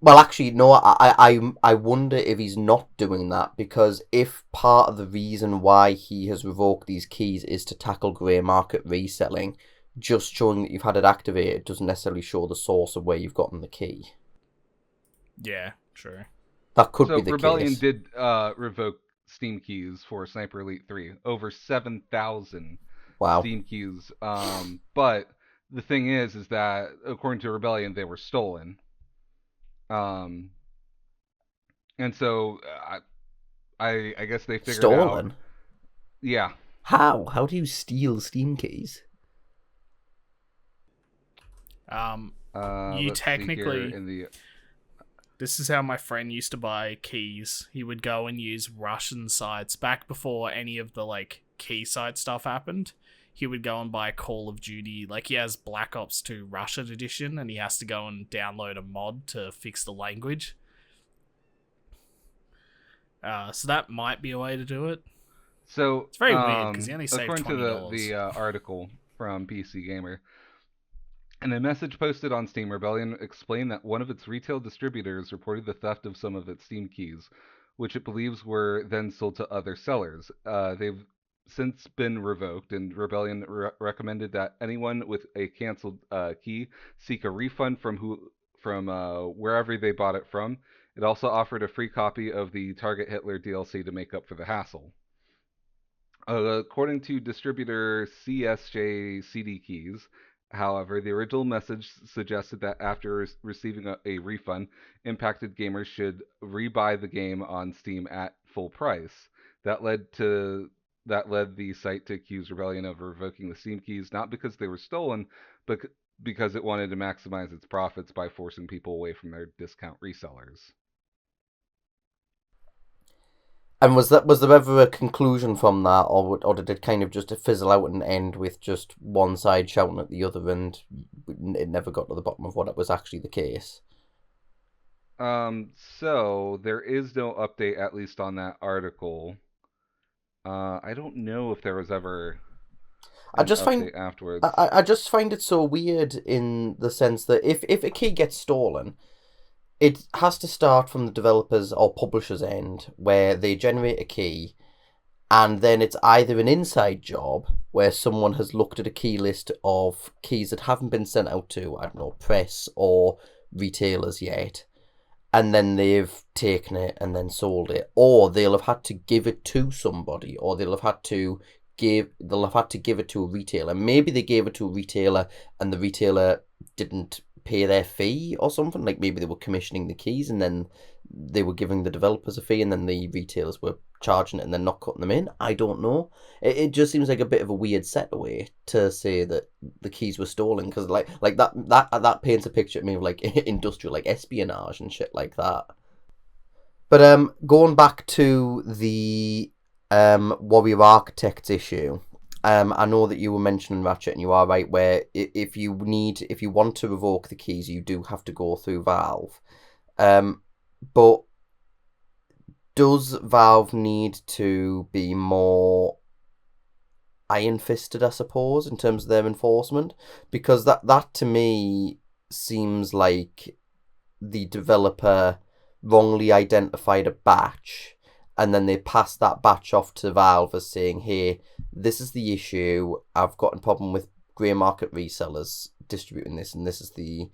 Well, actually, no, I wonder if he's not doing that, because if part of the reason why he has revoked these keys is to tackle grey market reselling, just showing that you've had it activated doesn't necessarily show the source of where you've gotten the key. Yeah, true. That could be the Rebellion case. did revoke Steam keys for Sniper Elite 3. Over 7,000 Steam keys. But the thing is that according to Rebellion, they were stolen. And so I guess they figured Stolen? out. Yeah. How? How do you steal Steam keys? You technically. In the... This is how my friend used to buy keys. He would go and use Russian sites back before any of the like key site stuff happened. He would go and buy Call of Duty. Like, he has Black Ops 2 Russian edition, and he has to go and download a mod to fix the language. So that might be a way to do it. So it's very weird because he only saved $20. According to the article from PC Gamer, in a message posted on Steam, Rebellion explained that one of its retail distributors reported the theft of some of its Steam keys, which it believes were then sold to other sellers. They've since been revoked, and Rebellion recommended that anyone with a canceled key seek a refund from wherever they bought it from. It also offered a free copy of the Target Hitler DLC to make up for the hassle. According to distributor CSJ CD Keys, however, the original message suggested that after receiving a refund, impacted gamers should rebuy the game on Steam at full price. That led to that led the site to accuse Rebellion of revoking the Steam keys, not because they were stolen, but because it wanted to maximize its profits by forcing people away from their discount resellers. And was there ever a conclusion from that, or did it kind of just fizzle out and end with just one side shouting at the other, and it never got to the bottom of what it was actually the case? So there is no update, at least on that article. I don't know if there was ever I an just find update afterwards. I just find it so weird in the sense that if a key gets stolen, it has to start from the developers or publishers end, where they generate a key, and then it's either an inside job where someone has looked at a key list of keys that haven't been sent out to, I don't know, press or retailers yet, and then they've taken it and then sold it, or they'll have had to give it to somebody, or they'll have had to give it to a retailer. Maybe they gave it to a retailer and the retailer didn't pay their fee or something. Like maybe they were commissioning the keys and then they were giving the developers a fee and then the retailers were charging it and then not cutting them in. I don't know. It just seems like a bit of a weird setaway to say that the keys were stolen, because like that paints a picture to me of like industrial like espionage and shit like that. But going back to the Warrior Architects issue, I know that you were mentioning Ratchet, and you are right. Where if you want to revoke the keys, you do have to go through Valve. But does Valve need to be more iron-fisted, I suppose, in terms of their enforcement? Because that to me seems like the developer wrongly identified a batch, and then they passed that batch off to Valve as saying, hey, this is the issue, I've got a problem with grey market resellers distributing this, and this is the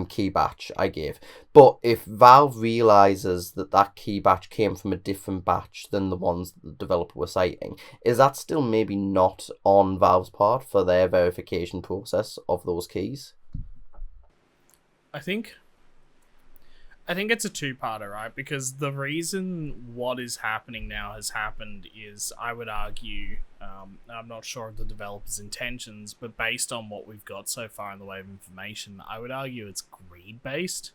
key batch I gave. But if Valve realizes that that key batch came from a different batch than the ones that the developer was citing, is that still maybe not on Valve's part for their verification process of those keys? I think it's a two-parter, right? Because the reason what is happening now has happened is, I would argue, I'm not sure of the developer's intentions, but based on what we've got so far in the way of information, I would argue it's greed-based.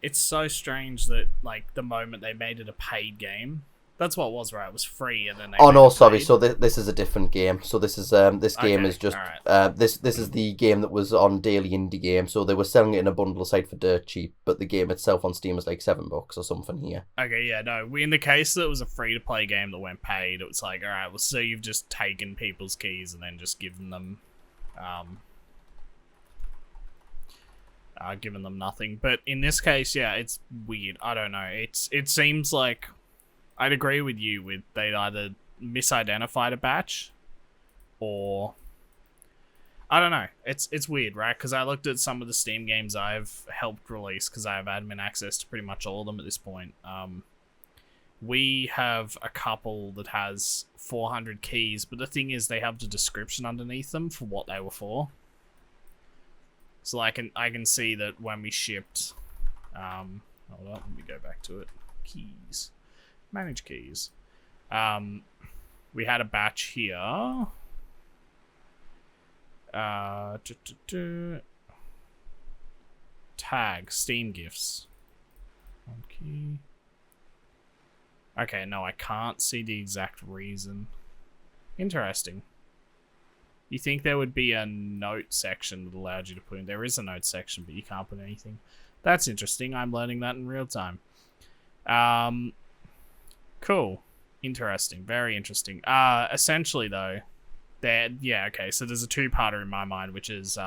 It's so strange that, like, the moment they made it a paid game, that's what it was, right? It was free, and then they made it Sorry. paid. So this is a different game. So this is this game Okay, is just alright. this is the game that was on Daily Indie Game. So they were selling it in a bundle site for dirt cheap, but the game itself on Steam is like $7 or something here. Okay, yeah, no. In the case that it was a free-to-play game that went paid, it was like, alright, well, so you've just taken people's keys and then just given them nothing. But in this case, yeah, it's weird. I don't know. It seems like I'd agree with you with they'd either misidentified a batch or I don't know. It's weird, right? Because I looked at some of the Steam games I've helped release because I have admin access to pretty much all of them at this point. We have a couple that has 400 keys, but the thing is they have the description underneath them for what they were for. So I can see that when we shipped, hold on, let me go back to it. Keys, manage keys. We had a batch here. Tag Steam gifts. One key. Okay, no, I can't see the exact reason. Interesting. You think there would be a note section that allowed you to put in? There is a note section, but you can't put anything. That's interesting. I'm learning that in real time. Cool. Interesting. Very interesting. Essentially, though, so there's a two-parter in my mind, which is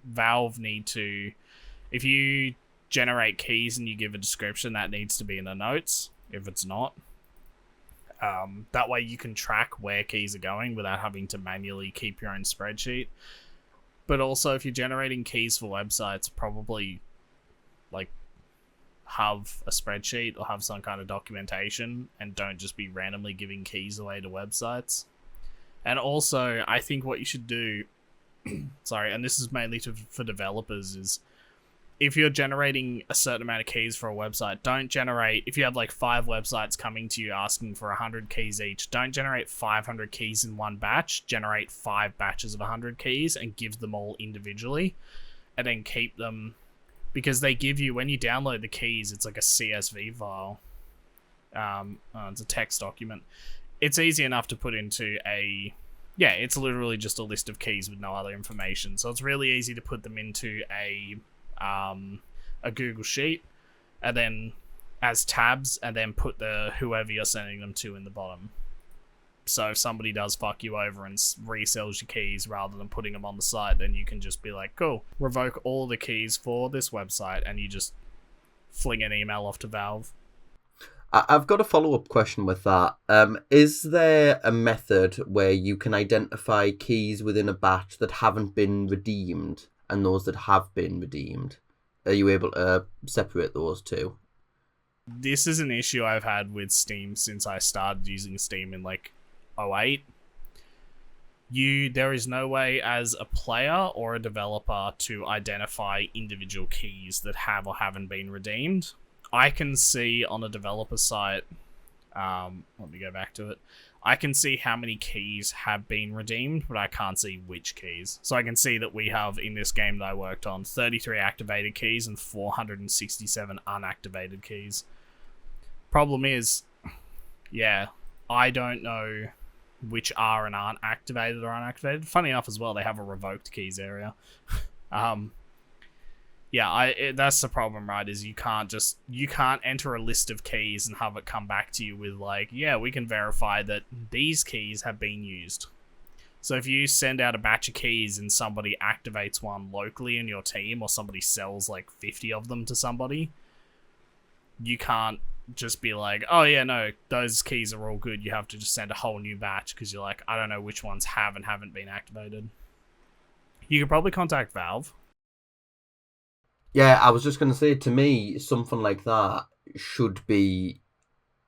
Valve need to... If you generate keys and you give a description, that needs to be in the notes, if it's not. That way you can track where keys are going without having to manually keep your own spreadsheet. But also, if you're generating keys for websites, probably like have a spreadsheet or have some kind of documentation and don't just be randomly giving keys away to websites. And also, I think what you should do, sorry, and this is mainly for developers, is if you're generating a certain amount of keys for a website, don't generate, if you have like 5 websites coming to you asking for 100 keys each, don't generate 500 keys in one batch. Generate 5 batches of 100 keys and give them all individually, and then keep them, because they give you, when you download the keys, it's like a CSV file. It's a text document. It's easy enough to put into it's literally just a list of keys with no other information. So it's really easy to put them into a Google Sheet, and then as tabs, and then put the whoever you're sending them to in the bottom. So if somebody does fuck you over and resells your keys rather than putting them on the site, then you can just be like, cool, revoke all the keys for this website, and you just fling an email off to Valve. I've got a follow-up question with that. Is there a method where you can identify keys within a batch that haven't been redeemed and those that have been redeemed? Are you able to separate those two? This is an issue I've had with Steam since I started using Steam in like 2008. There is no way as a player or a developer to identify individual keys that have or haven't been redeemed. I can see on a developer site, let me go back to it. I can see how many keys have been redeemed, but I can't see which keys. So I can see that we have, in this game that I worked on, 33 activated keys and 467 unactivated keys. Problem is, I don't know which are and aren't activated or unactivated. Funny enough as well, they have a revoked keys area. That's the problem, right? Is you can't enter a list of keys and have it come back to you with like, we can verify that these keys have been used. So if you send out a batch of keys and somebody activates one locally in your team, or somebody sells like 50 of them to somebody, you can't just be like, oh yeah, no, those keys are all good. You have to just send a whole new batch, because you're like, I don't know which ones have and haven't been activated. You could probably contact Valve. Yeah, I was just going to say, to me, something like that should be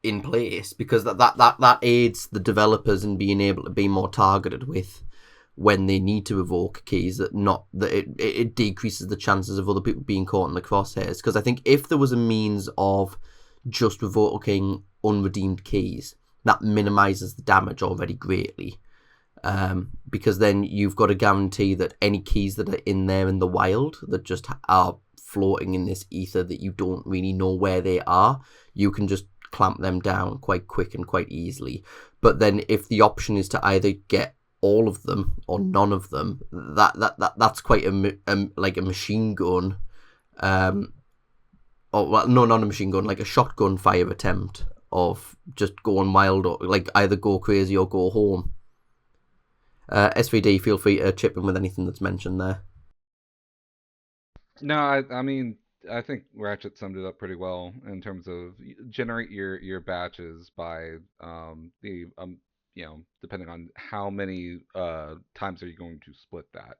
in place, because that aids the developers in being able to be more targeted with when they need to revoke keys, it decreases the chances of other people being caught in the crosshairs. Because I think if there was a means of just revoking unredeemed keys, that minimises the damage already greatly. Because then you've got to guarantee that any keys that are in there in the wild that just are floating in this ether that you don't really know where they are, you can just clamp them down quite quick and quite easily. But then if the option is to either get all of them or none of them, that's quite like a machine gun, not a machine gun, like a shotgun fire attempt of just going wild, or like either go crazy or go home. SVD, feel free to chip in with anything that's mentioned there. No, I mean, I think Ratchet summed it up pretty well in terms of generate your batches by depending on how many times are you going to split that.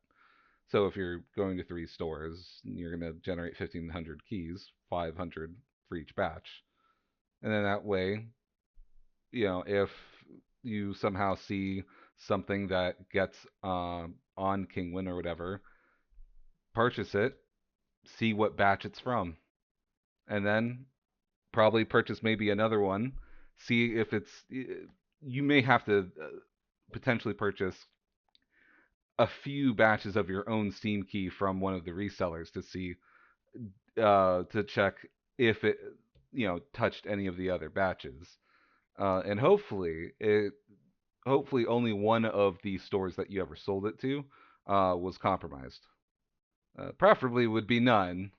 So if you're going to 3 stores, you're going to generate 1,500 keys, 500 for each batch, and then that way, if you somehow see something that gets on Kingwin or whatever, purchase it, see what batch it's from, and then probably purchase maybe another one, see if it's. You may have to potentially purchase a few batches of your own Steam key from one of the resellers to see to check if it touched any of the other batches, and hopefully only one of the stores that you ever sold it to was compromised. Preferably would be none.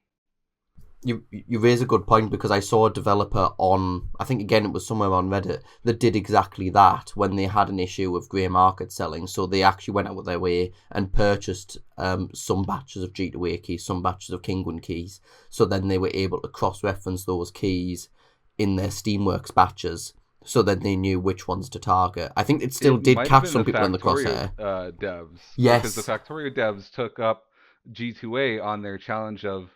You raise a good point, because I saw a developer on, I think again it was somewhere on Reddit, that did exactly that when they had an issue of grey market selling. So they actually went out of their way and purchased some batches of G2A keys, some batches of Kingwin keys. So then they were able to cross-reference those keys in their Steamworks batches. So then they knew which ones to target. I think it still did catch some people in the crosshair. Devs. Yes. Because the Factorio devs took up G2A on their challenge of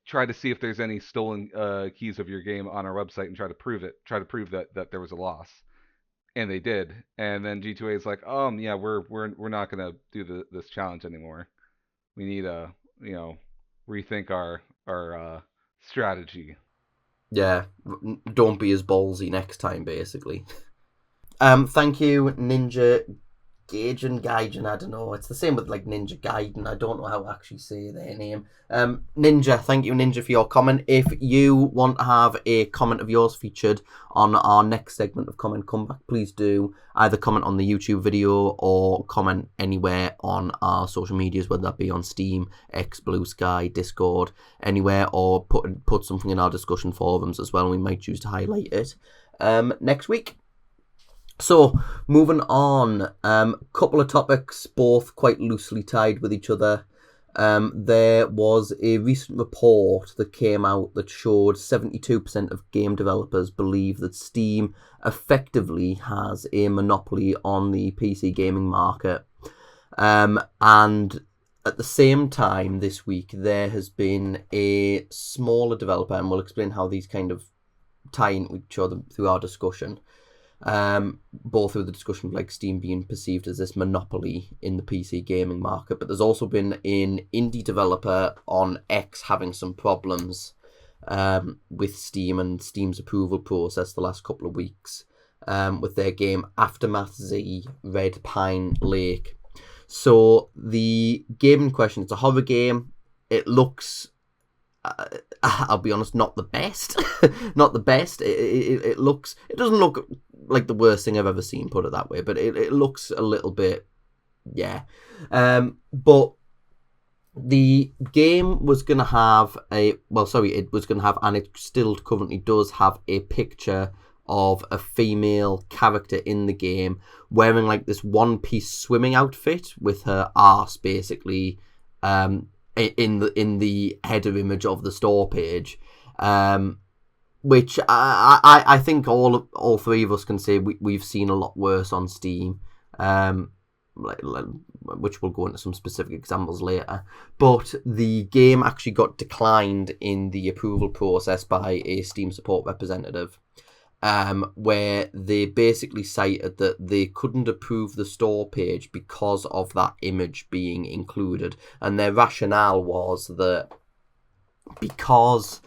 try to see if there's any stolen keys of your game on our website and try to prove that there was a loss, and they did. And then G2A is like, we're not gonna do this challenge anymore. We need rethink our strategy. Yeah, don't be as ballsy next time, basically. Thank you, Ninja Gaijin, I don't know. It's the same with like Ninja Gaiden. I don't know how to actually say their name. Ninja, thank you, Ninja, for your comment. If you want to have a comment of yours featured on our next segment of Comment Comeback, please do either comment on the YouTube video or comment anywhere on our social medias, whether that be on Steam, X, Blue Sky, Discord, anywhere, or put something in our discussion forums as well, and we might choose to highlight it next week. So, moving on, couple of topics, both quite loosely tied with each other. There was a recent report that came out that showed 72% of game developers believe that Steam effectively has a monopoly on the PC gaming market. And at the same time this week, there has been a smaller developer, and we'll explain how these kind of tie into each other through our discussion. Both through the discussion of like Steam being perceived as this monopoly in the PC gaming market, but there's also been an indie developer on X having some problems with Steam and Steam's approval process the last couple of weeks with their game Aftermath Z Red Pine Lake. So the game in question, it's a horror game. It looks, I'll be honest, not the best. Not the best. It doesn't look like the worst thing I've ever seen, put it that way, but it looks a little bit, yeah. But the game was going to have it was going to have, and it still currently does have, a picture of a female character in the game wearing like this one-piece swimming outfit with her arse basically in the header image of the store page, which I think all three of us can say we've seen a lot worse on Steam, which we'll go into some specific examples later. But the game actually got declined in the approval process by a Steam support representative, where they basically cited that they couldn't approve the store page because of that image being included. And their rationale was that because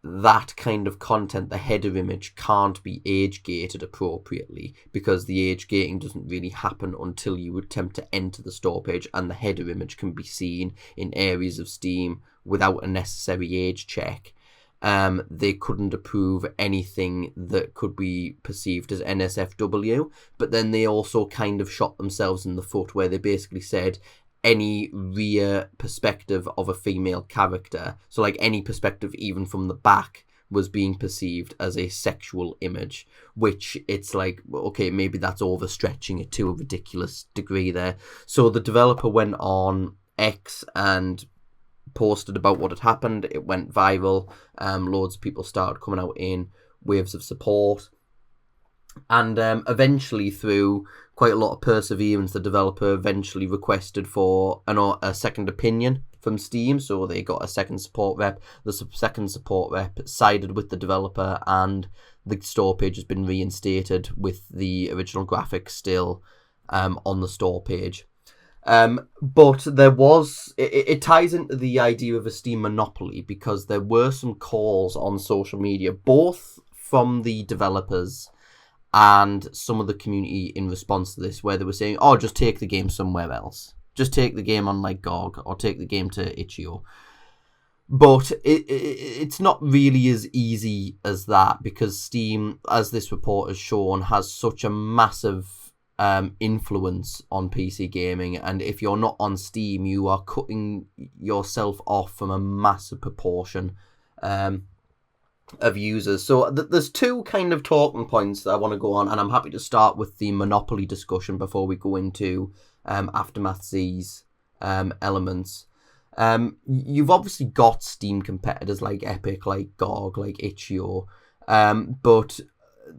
that kind of content, the header image, can't be age gated appropriately, because the age gating doesn't really happen until you attempt to enter the store page, and the header image can be seen in areas of Steam without a necessary age check. They couldn't approve anything that could be perceived as NSFW, but then they also kind of shot themselves in the foot, where they basically said any rear perspective of a female character, so like any perspective even from the back, was being perceived as a sexual image, which it's like, okay, maybe that's overstretching it to a ridiculous degree there. So the developer went on X and posted about what had happened. It went viral. Loads of people started coming out in waves of support, and eventually, through quite a lot of perseverance, the developer eventually requested for a second opinion from Steam. So they got a second support rep. The second support rep sided with the developer, and the store page has been reinstated with the original graphics still on the store page. But there was, it ties into the idea of a Steam monopoly, because there were some calls on social media, both from the developers and some of the community, in response to this, where they were saying, oh, just take the game somewhere else. Just take the game on like GOG, or take the game to itch.io. But it's not really as easy as that, because Steam, as this report has shown, has such a massive influence on PC gaming, and if you're not on Steam, you are cutting yourself off from a massive proportion of users. So there's two kind of talking points that I want to go on, and I'm happy to start with the monopoly discussion before we go into Aftermath Z's elements. You've obviously got Steam competitors like Epic, like GOG, like itch.io, but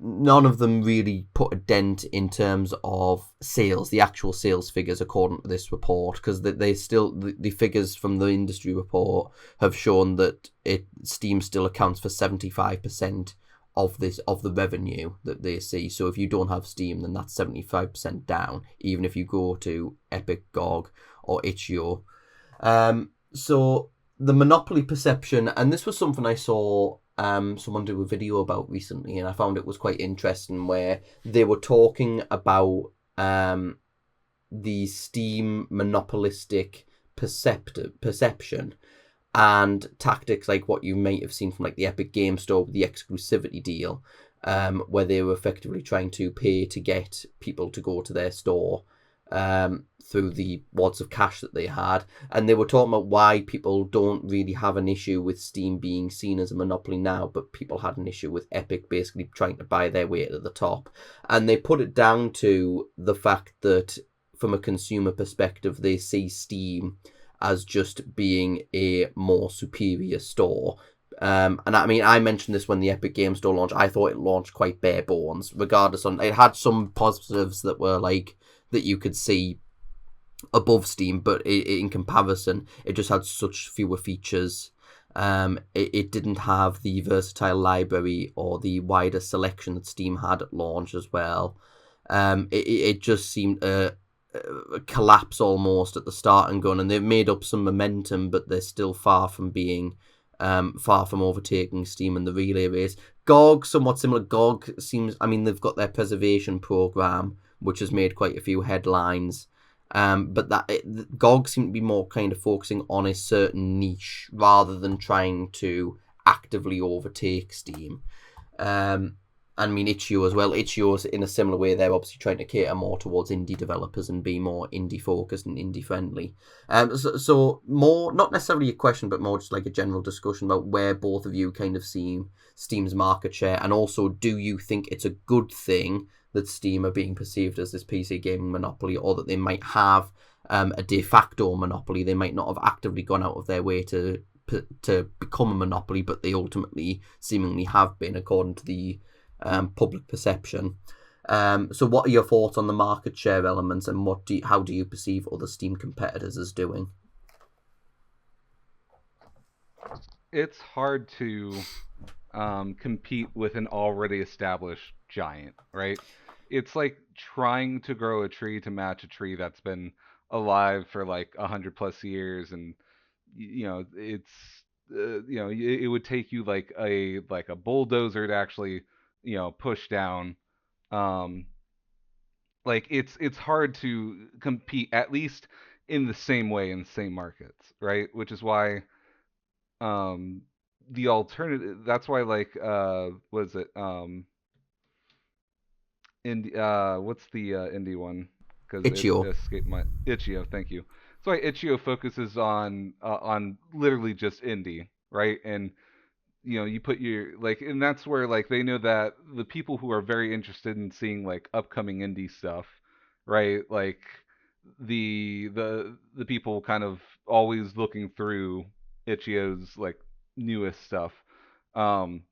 none of them really put a dent in terms of sales, the actual sales figures, according to this report, because they still, the figures from the industry report have shown that Steam still accounts for 75% of the revenue that they see. So if you don't have Steam, then that's 75% down, even if you go to Epic, GOG, or itch.io. So the monopoly perception, and this was something I saw someone do a video about recently, and I found it was quite interesting, where they were talking about the Steam monopolistic perception and tactics like what you might have seen from like the Epic Game Store with the exclusivity deal, where they were effectively trying to pay to get people to go to their store through the wads of cash that they had. And they were talking about why people don't really have an issue with Steam being seen as a monopoly now, but people had an issue with Epic basically trying to buy their way to the top. And they put it down to the fact that from a consumer perspective, they see Steam as just being a more superior store. And I mean, I mentioned this when the Epic Game Store launched. I thought it launched quite bare bones, regardless on it had some positives that were like that you could see above Steam, but in comparison, it just had such fewer features. It didn't have the versatile library or the wider selection that Steam had at launch as well. It just seemed collapse almost at the start and gun, and they've made up some momentum, but they're still far from being far from overtaking Steam in the relay race. GOG, somewhat similar. GOG seems, I mean, they've got their preservation program, which has made quite a few headlines, but GOG seem to be more kind of focusing on a certain niche rather than trying to actively overtake Steam. I mean, Itch.io as well. Itch.io's in a similar way. They're obviously trying to cater more towards indie developers and be more indie focused and indie friendly. So more, not necessarily a question, but more just like a general discussion about where both of you kind of see Steam's market share, and also, do you think it's a good thing that Steam are being perceived as this PC gaming monopoly, or that they might have a de facto monopoly? They might not have actively gone out of their way to become a monopoly, but they ultimately seemingly have been, according to the public perception. So what are your thoughts on the market share elements, and how do you perceive other Steam competitors as doing? It's hard to compete with an already established giant, right? It's like trying to grow a tree to match a tree that's been alive for like 100 plus years, and it's it would take you like a bulldozer to actually push down. Um, like it's hard to compete, at least in the same way in the same markets, right? Which is why um the alternative, that's why like what is it, indie, what's the indie one, because it Itch.io. escaped my Itch.io, thank you. That's why Itch.io focuses on literally just indie, right? And you put your like, and that's where like they know that the people who are very interested in seeing like upcoming indie stuff, right? Like the people kind of always looking through Itch.io's like newest stuff. Um,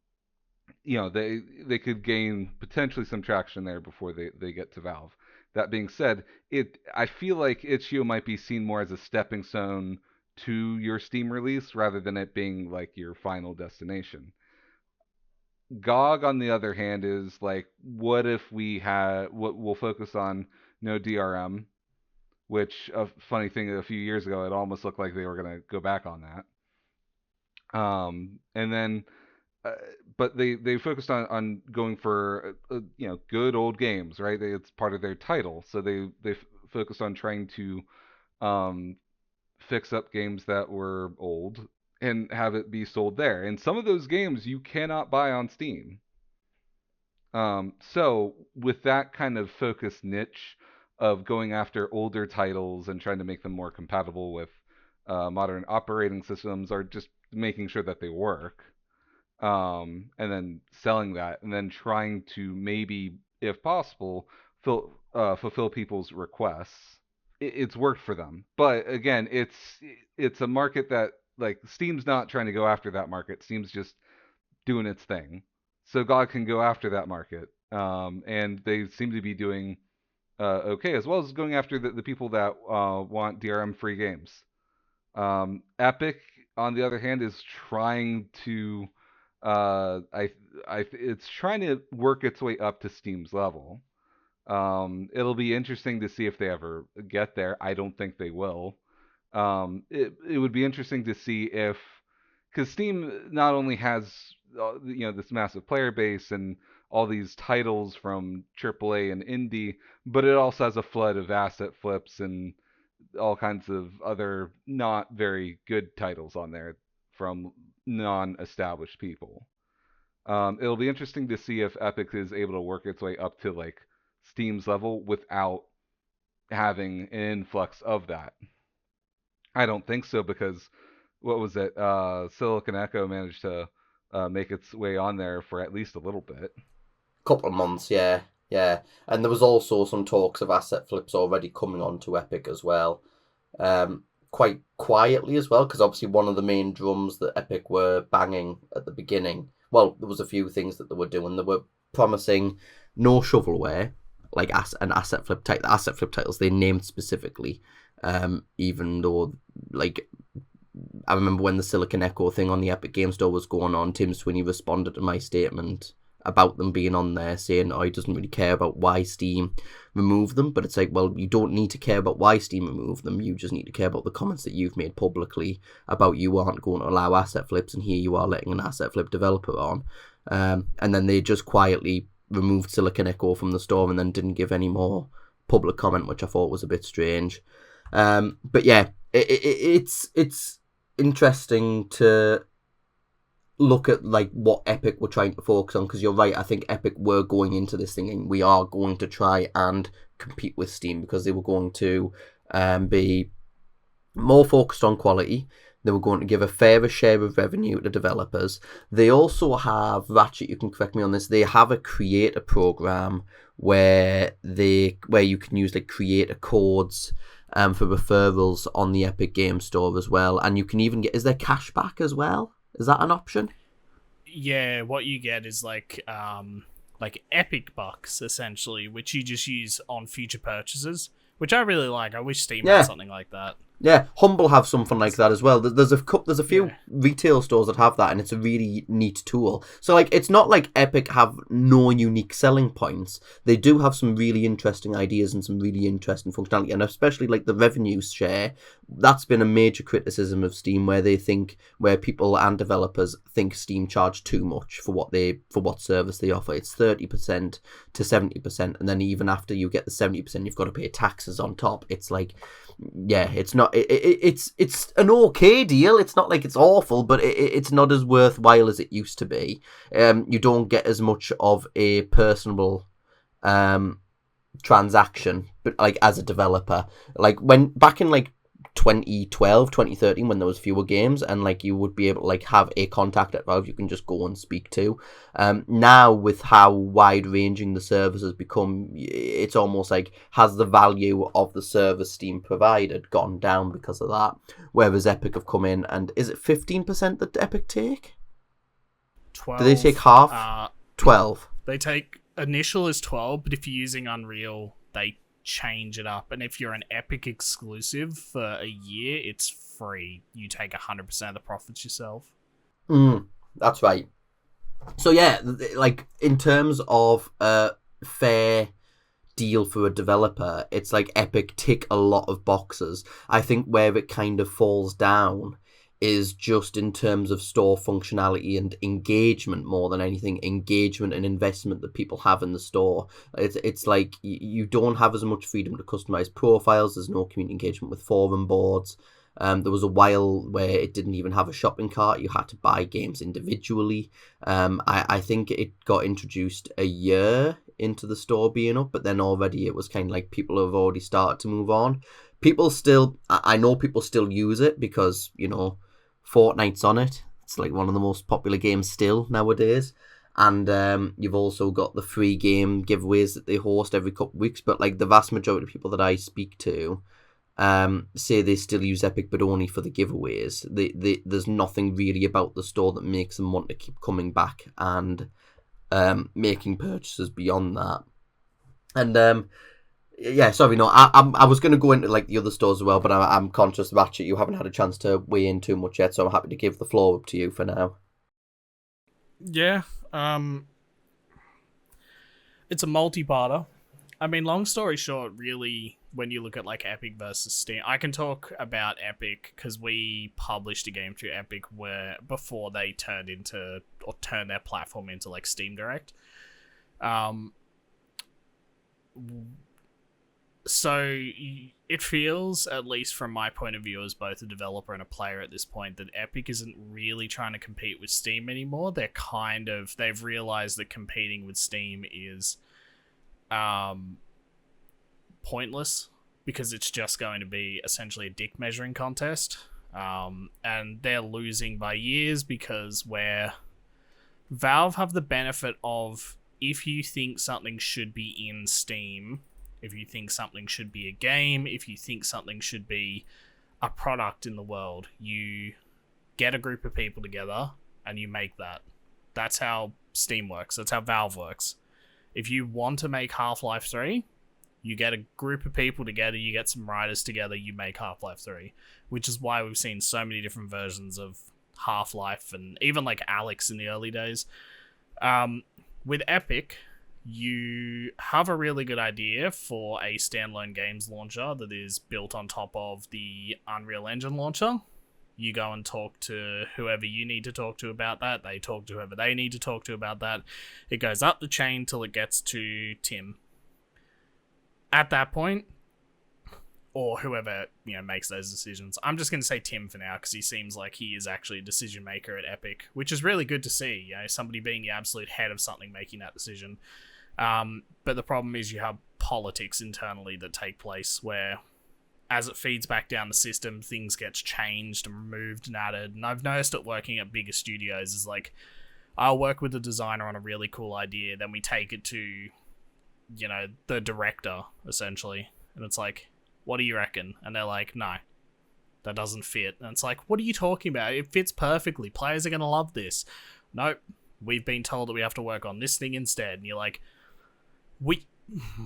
they could gain potentially some traction there before they get to Valve. That being said, I feel like Itch.io might be seen more as a stepping stone to your Steam release rather than it being like your final destination. GOG, on the other hand, is like, what if what we'll focus on no DRM, which, a funny thing, a few years ago it almost looked like they were gonna go back on that. And then uh, but they focused on going for good old games, right? It's part of their title, so they focused on trying to um, fix up games that were old and have it be sold there. And some of those games you cannot buy on Steam. So with that kind of focused niche of going after older titles and trying to make them more compatible with modern operating systems, or just making sure that they work, and then selling that, and then trying to maybe, if possible, fulfill people's requests. It's worked for them, but again, it's a market that, like, Steam's not trying to go after that market. Steam's just doing its thing, so God can go after that market, and they seem to be doing okay, as well as going after the people that want DRM free games. Epic, on the other hand, is trying to it's trying to work its way up to Steam's level. It'll be interesting to see if they ever get there. I don't think they will. It would be interesting to see if, because Steam not only has this massive player base and all these titles from AAA and indie, but it also has a flood of asset flips and all kinds of other not very good titles on there from non-established people. It'll be interesting to see if Epic is able to work its way up to like Steam's level without having an influx of that. I don't think so because what was it? Silicon Echo managed to make its way on there for at least a little bit. Couple of months, yeah, yeah. And there was also some talks of asset flips already coming onto Epic as well. Quite quietly as well, because obviously one of the main drums that Epic were banging at the beginning. Well, there was a few things that they were doing. They were promising no shovelware, like an asset flip type. The asset flip titles they named specifically, even though like I remember when the Silicon Echo thing on the Epic Game Store was going on, Tim Sweeney responded to my statement about them being on there, saying, he doesn't really care about why Steam removed them. But it's like, well, you don't need to care about why Steam removed them. You just need to care about the comments that you've made publicly about you aren't going to allow asset flips, and here you are letting an asset flip developer on. And then they just quietly removed Silicon Echo from the store and then didn't give any more public comment, which I thought was a bit strange. But yeah, it's interesting to look at like what Epic were trying to focus on, because you're right, I think Epic were going into this thing and we are going to try and compete with Steam, because they were going to be more focused on quality. They were going to give a fairer share of revenue to developers. They also have, Ratchet, you can correct me on this, they have a creator program where you can use like creator codes for referrals on the Epic Game Store as well, and you can even get, is there cash back as well? Is that an option? Yeah, what you get is like Epic Bucks essentially, which you just use on future purchases, which I really like. I wish Steam had something like that. Yeah, Humble have something like that as well. There's a few retail stores that have that, and it's a really neat tool. So like, it's not like Epic have no unique selling points. They do have some really interesting ideas and some really interesting functionality, and especially like the revenue share. That's been a major criticism of Steam, where people and developers think Steam charge too much for what service they offer. It's 30% to 70%, and then even after you get the 70%, you've got to pay taxes on top. It's like, yeah, it's not. It's an okay deal. It's not like it's awful, but it's not as worthwhile as it used to be. You don't get as much of a personable transaction, but like as a developer, like when back in like 2012, 2013, when there was fewer games, and like you would be able to like have a contact at Valve you can just go and speak to. Now with how wide ranging the service has become, it's almost like, has the value of the service Steam provided gone down because of that? Whereas Epic have come in, and is it 15% that Epic take? 12. Do they take half? 12. They take, initial is 12, but if you're using Unreal, they change it up, and if you're an Epic exclusive for a year, it's free. You take 100% of the profits yourself. That's right. So yeah, like in terms of a fair deal for a developer, it's like Epic tick a lot of boxes. I think where it kind of falls down is just in terms of store functionality and engagement, more than anything, engagement and investment that people have in the store. It's like you don't have as much freedom to customize profiles. There's no community engagement with forum boards. There was a while where it didn't even have a shopping cart. You had to buy games individually. I think it got introduced a year into the store being up, but then already it was kind of like people have already started to move on. I know people still use it because, Fortnite's on it. It's like one of the most popular games still nowadays. And you've also got the free game giveaways that they host every couple of weeks. But like the vast majority of people that I speak to say they still use Epic, but only for the giveaways. There's nothing really about the store that makes them want to keep coming back and making purchases beyond that. And yeah, sorry, no, I was going to go into like the other stores as well, but I'm conscious, Ratchet, you haven't had a chance to weigh in too much yet, so I'm happy to give the floor up to you for now. Yeah, it's a multi-parter. I mean, long story short, really, when you look at like Epic versus Steam, I can talk about Epic because we published a game through Epic where before they turned their platform into like Steam Direct. So it feels, at least from my point of view as both a developer and a player at this point, that Epic isn't really trying to compete with Steam anymore. They've realized that competing with Steam is pointless because it's just going to be essentially a dick measuring contest. And they're losing by years because where Valve have the benefit of, if you think something should be in Steam, if you think something should be a game, if you think something should be a product in the world, you get a group of people together and you make that. That's how Steam works. That's how Valve works. If you want to make Half-Life 3, you get a group of people together, you get some writers together, you make Half-Life 3, which is why we've seen so many different versions of Half-Life and even like Alex in the early days. With Epic, you have a really good idea for a standalone games launcher that is built on top of the Unreal Engine launcher. You go and talk to whoever you need to talk to about that. They talk to whoever they need to talk to about that. It goes up the chain till it gets to Tim. At that point, or whoever makes those decisions. I'm just going to say Tim for now because he seems like he is actually a decision maker at Epic, which is really good to see. Somebody being the absolute head of something making that decision. But the problem is you have politics internally that take place where, as it feeds back down the system, things get changed and removed and added. And I've noticed it working at bigger studios is like, I'll work with a designer on a really cool idea, then we take it to, the director, essentially. And it's like, what do you reckon? And they're like, no, that doesn't fit. And it's like, what are you talking about? It fits perfectly. Players are going to love this. Nope. We've been told that we have to work on this thing instead. And you're like, we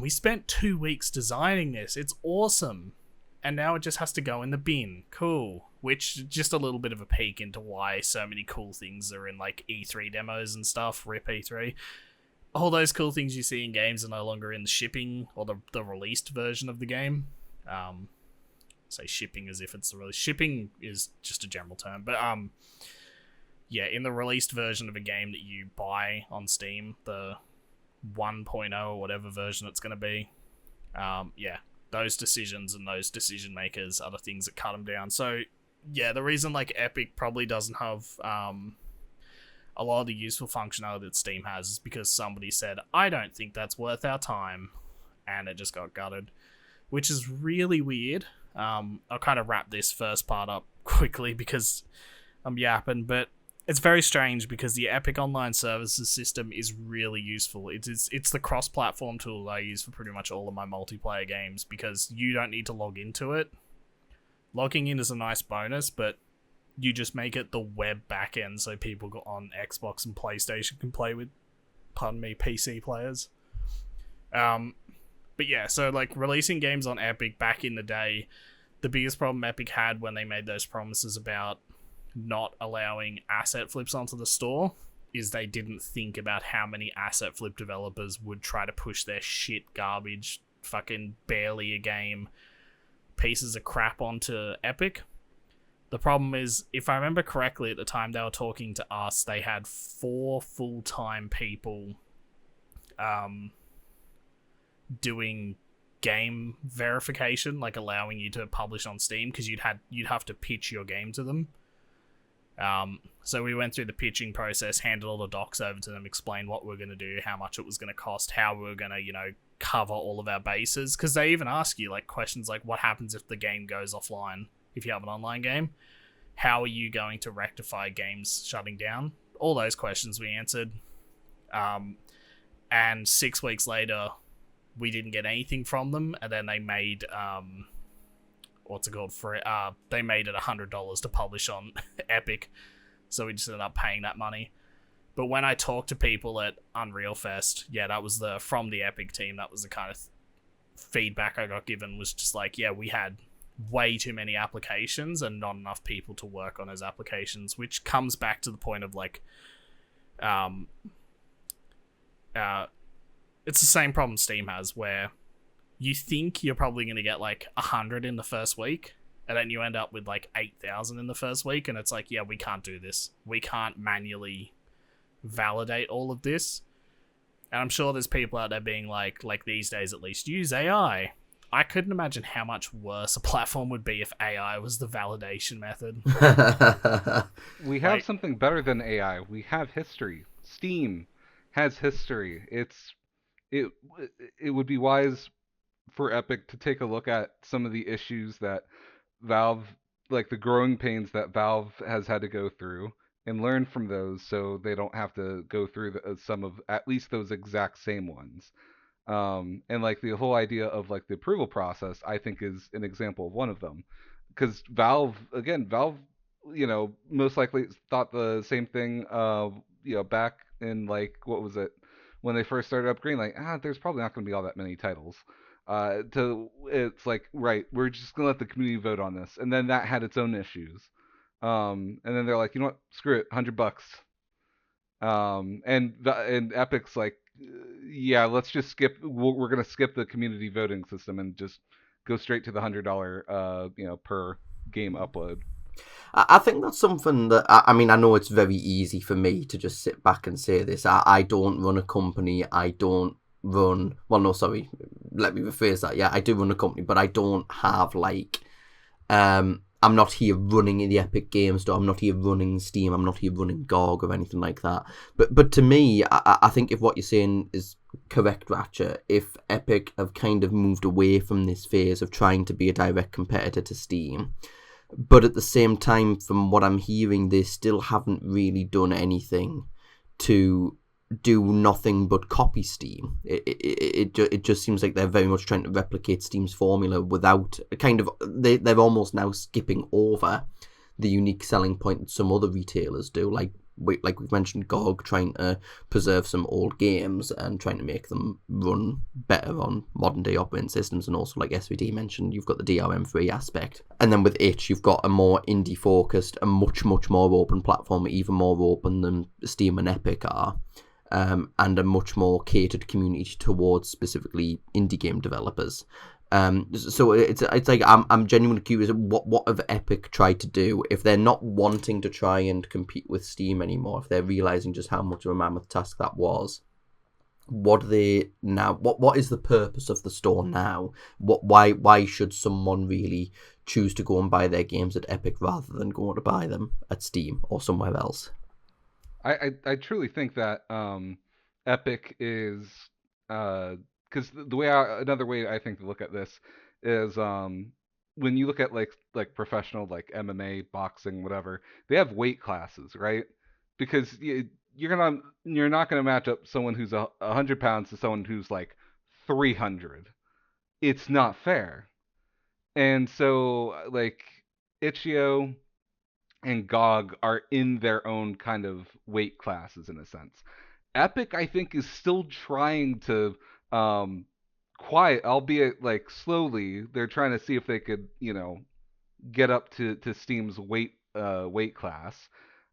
spent 2 weeks designing this. It's awesome. And now it just has to go in the bin. Cool. Which, just a little bit of a peek into why so many cool things are in like E3 demos and stuff. RIP E3. All those cool things you see in games are no longer in the shipping or the released version of the game. Say shipping as if it's the release. Shipping is just a general term. But yeah, in the released version of a game that you buy on Steam, the 1.0 or whatever version it's going to be, yeah, those decisions and those decision makers are the things that cut them down. So yeah, the reason like Epic probably doesn't have a lot of the useful functionality that Steam has is because somebody said, I don't think that's worth our time, and it just got gutted, which is really weird. I'll kind of wrap this first part up quickly because I'm yapping, but it's very strange because the Epic Online Services system is really useful. It's the cross-platform tool I use for pretty much all of my multiplayer games because you don't need to log into it. Logging in is a nice bonus, but you just make it the web backend so people on Xbox and PlayStation can play with, PC players. But yeah, so like releasing games on Epic back in the day, the biggest problem Epic had when they made those promises about not allowing asset flips onto the store is they didn't think about how many asset flip developers would try to push their shit garbage, fucking barely a game pieces of crap onto Epic. The problem is, if I remember correctly, at the time they were talking to us, they had 4 full-time people doing game verification, like allowing you to publish on Steam, because you'd have to pitch your game to them. So we went through the pitching process, handed all the docs over to them, explained what we were going to do, how much it was going to cost, how we were going to, cover all of our bases. Because they even ask you like questions like, what happens if the game goes offline? If you have an online game, how are you going to rectify games shutting down? All those questions we answered. And 6 weeks later, we didn't get anything from them, and then they made they made it $100 to publish on Epic, so we just ended up paying that money. But when I talked to people at Unreal Fest, yeah, that was from the Epic team, that was the kind of feedback I got given, was just like, yeah, we had way too many applications and not enough people to work on those applications, which comes back to the point of like it's the same problem Steam has, where you think you're probably going to get like 100 in the first week, and then you end up with like 8,000 in the first week, and it's like, yeah, we can't do this. We can't manually validate all of this. And I'm sure there's people out there being like these days at least, use AI. I couldn't imagine how much worse a platform would be if AI was the validation method. We have something better than AI. We have history. Steam has history. It it would be wise for Epic to take a look at some of the issues that Valve, like the growing pains that Valve has had to go through, and learn from those so they don't have to go through some of at least those exact same ones. And like the whole idea of like the approval process, I think is an example of one of them. Because Valve, most likely thought the same thing, back in like, what was it, when they first started upgrading, like, there's probably not going to be all that many titles. It's like, right, we're just gonna let the community vote on this, and then that had its own issues. And then they're like, you know what, screw it, $100. And Epic's like, yeah, let's just skip. We're gonna skip the community voting system and just go straight to the $100, per game upload. I think that's something that, I mean, I know it's very easy for me to just sit back and say this. I don't run a company. I don't run, well, no, sorry, let me rephrase that. Yeah, I do run a company, but I don't have like, I'm not here running the Epic Games Store. I'm not here running Steam. I'm not here running GOG or anything like that. But to me, I think if what you're saying is correct, Ratchet, if Epic have kind of moved away from this phase of trying to be a direct competitor to Steam, but at the same time, from what I'm hearing, they still haven't really done anything to do nothing but copy Steam. It just seems like they're very much trying to replicate Steam's formula without kind of, they're almost now skipping over the unique selling point that some other retailers do, like we've mentioned, GOG trying to preserve some old games and trying to make them run better on modern day operating systems, and also, like SVD mentioned, you've got the DRM-free aspect. And then with itch, you've got a more indie focused, a much more open platform, even more open than Steam and Epic are. And a much more catered community towards specifically indie game developers. So it's like I'm genuinely curious, what have Epic tried to do if they're not wanting to try and compete with Steam anymore, if they're realizing just how much of a mammoth task that was. What are they now? What is the purpose of the store now? Why should someone really choose to go and buy their games at Epic rather than going to buy them at Steam or somewhere else? I truly think that Epic is, because another way I think to look at this is, when you look at like professional, like MMA, boxing, whatever, they have weight classes, right? Because you're not gonna match up someone who's 100 pounds to someone who's like 300. It's not fair. And so like Itch.io and GOG are in their own kind of weight classes in a sense. Epic, I think, is still trying to, quiet, albeit like slowly. They're trying to see if they could, get up to Steam's weight class,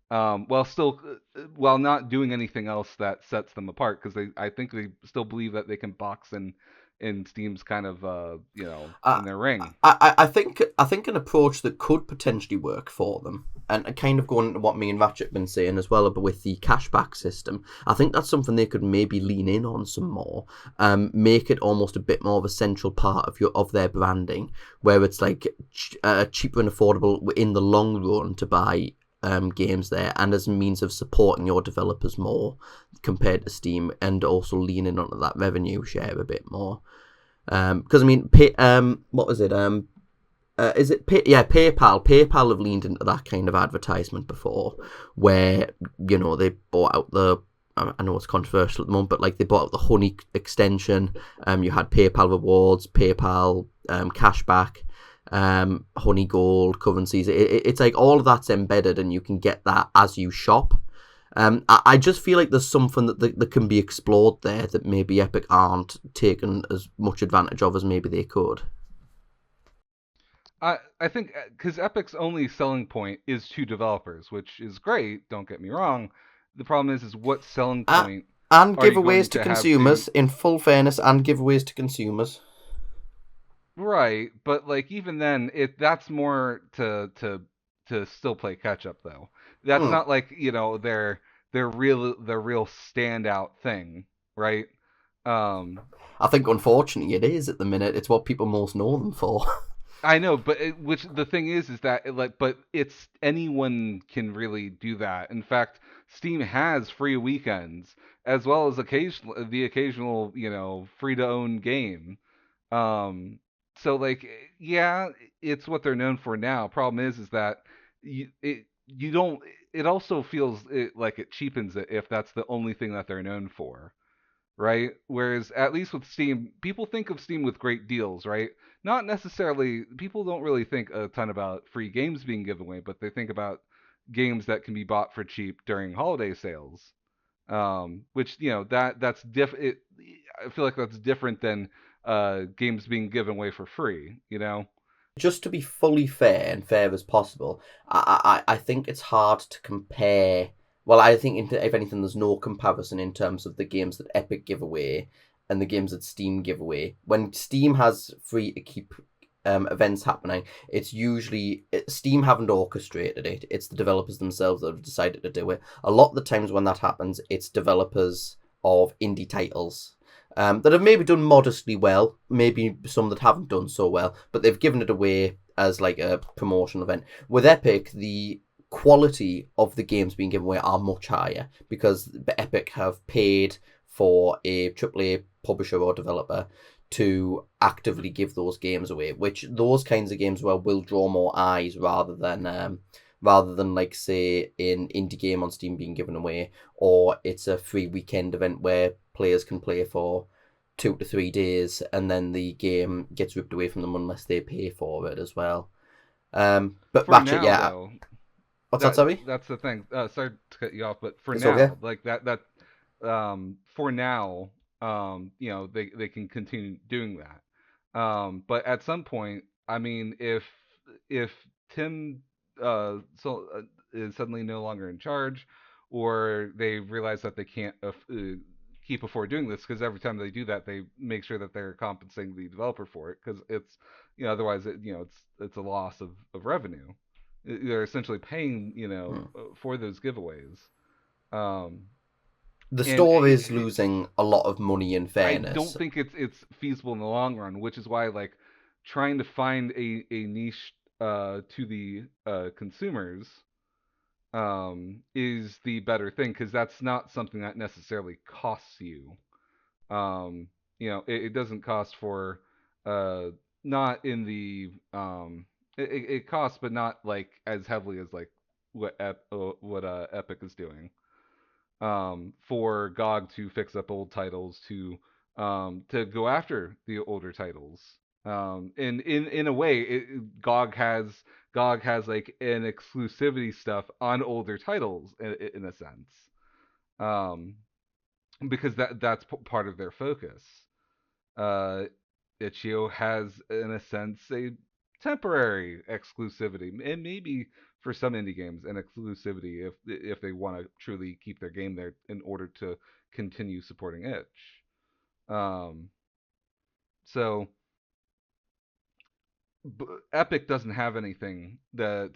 while not doing anything else that sets them apart. Because I think they still believe that they can box in Steam's kind of, in their ring. I think an approach that could potentially work for them, and kind of going into what me and Ratchet have been saying as well, but with the cashback system, I think that's something they could maybe lean in on some more, make it almost a bit more of a central part of their branding, where it's like cheaper and affordable in the long run to buy games there, and as a means of supporting your developers more compared to Steam, and also leaning onto that revenue share a bit more. Because I mean, what was it? Is it PayPal? PayPal have leaned into that kind of advertisement before, where they bought out the. I know it's controversial at the moment, but like they bought out the Honey extension. You had PayPal rewards, PayPal cashback, Honey Gold currencies. It's like all of that's embedded, and you can get that as you shop. I just feel like there's something that can be explored there that maybe Epic aren't taking as much advantage of as maybe they could. I think because Epic's only selling point is to developers, which is great. Don't get me wrong. The problem is what selling point and are you going giveaways to have consumers. In full fairness, and giveaways to consumers. Right, but like even then, that's more to still play catch up though. That's Hmm. not like their real standout thing, right? Um, I think unfortunately it is at the minute. It's what people most know them for. I know, but which the thing is that but it's anyone can really do that. In fact, Steam has free weekends as well as the occasional free to own game. Um, so like, yeah, it's what they're known for now. Problem is that you don't. It also feels like it cheapens it if that's the only thing that they're known for, right? Whereas at least with Steam, people think of Steam with great deals, right? Not necessarily. People don't really think a ton about free games being given away, but they think about games that can be bought for cheap during holiday sales. Which that's I feel like that's different than games being given away for free. Just to be fully fair and fair as possible, I think it's hard to compare. Well, I think if anything, there's no comparison in terms of the games that Epic give away and the games that Steam give away. When Steam has free to keep events happening, it's usually Steam haven't orchestrated it. It's the developers themselves that have decided to do it. A lot of the times when that happens, it's developers of indie titles that have maybe done modestly well, maybe some that haven't done so well, but they've given it away as like a promotional event. With Epic, the quality of the games being given away are much higher because Epic have paid for a AAA publisher or developer to actively give those games away, which those kinds of games will draw more eyes rather than like say an indie game on Steam being given away, or it's a free weekend event where players can play for 2 to 3 days and then the game gets ripped away from them unless they pay for it as well. But For Ratchet, now, yeah. though, What's that, that sorry? that's the thing. Sorry to cut you off, but for It's okay. now, like for now, they can continue doing that. But at some point, I mean, if Tim is suddenly no longer in charge, or they realize that they can't keep afford doing this, because every time they do that, they make sure that they're compensating the developer for it, because it's otherwise it's a loss of revenue. They're essentially paying Hmm. for those giveaways. Um, The and store is losing a lot of money in I fairness. don't think it's feasible in the long run, which is why like trying to find a niche to the consumers is the better thing, because that's not something that necessarily costs you. Um, it doesn't cost for uh not in the it costs, but not like as heavily as like what Epic is doing. For GOG to fix up old titles, to go after the older titles. And in a way, GOG has like an exclusivity stuff on older titles in a sense. Um, because that's part of their focus. Uh, Itch.io has, in a sense, a temporary exclusivity, and maybe for some indie games, an exclusivity if they want to truly keep their game there in order to continue supporting Itch. Um, so Epic doesn't have anything to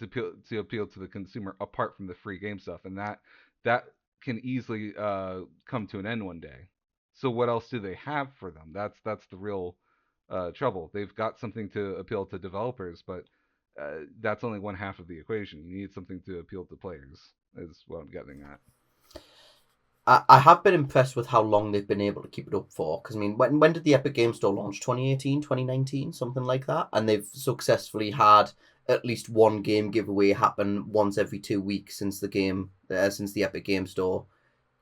appeal to the consumer apart from the free game stuff, and that can easily come to an end one day. So what else do they have for them? That's the real trouble. They've got something to appeal to developers, but that's only one half of the equation. You need something to appeal to players, is what I'm getting at. I have been impressed with how long they've been able to keep it up for. Because, I mean, when did the Epic Game Store launch? 2018, 2019, something like that? And they've successfully had at least one game giveaway happen once every 2 weeks since the Epic Game Store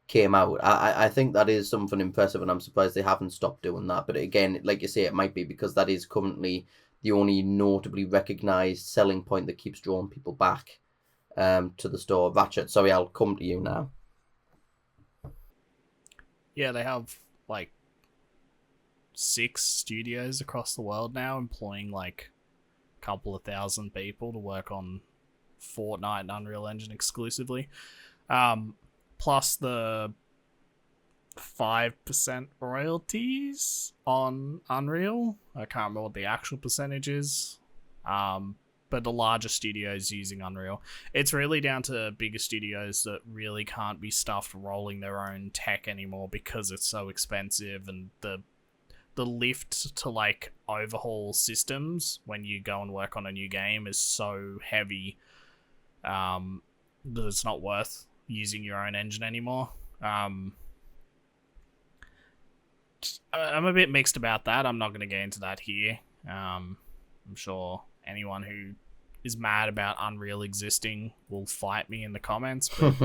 came out. I think that is something impressive, and I'm surprised they haven't stopped doing that. But again, like you say, it might be because that is currently the only notably recognised selling point that keeps drawing people back to the store. Ratchet, sorry, I'll come to you now. Yeah, they have like 6 studios across the world now, employing like a couple of thousand people to work on Fortnite and Unreal Engine exclusively. Plus the 5% royalties on Unreal. I can't remember what the actual percentage is. But the larger studios using Unreal. It's really down to bigger studios that really can't be stuffed rolling their own tech anymore because it's so expensive, and the lift to like overhaul systems when you go and work on a new game is so heavy that it's not worth using your own engine anymore. I'm a bit mixed about that. I'm not going to get into that here. I'm sure anyone who is mad about Unreal existing will fight me in the comments. But,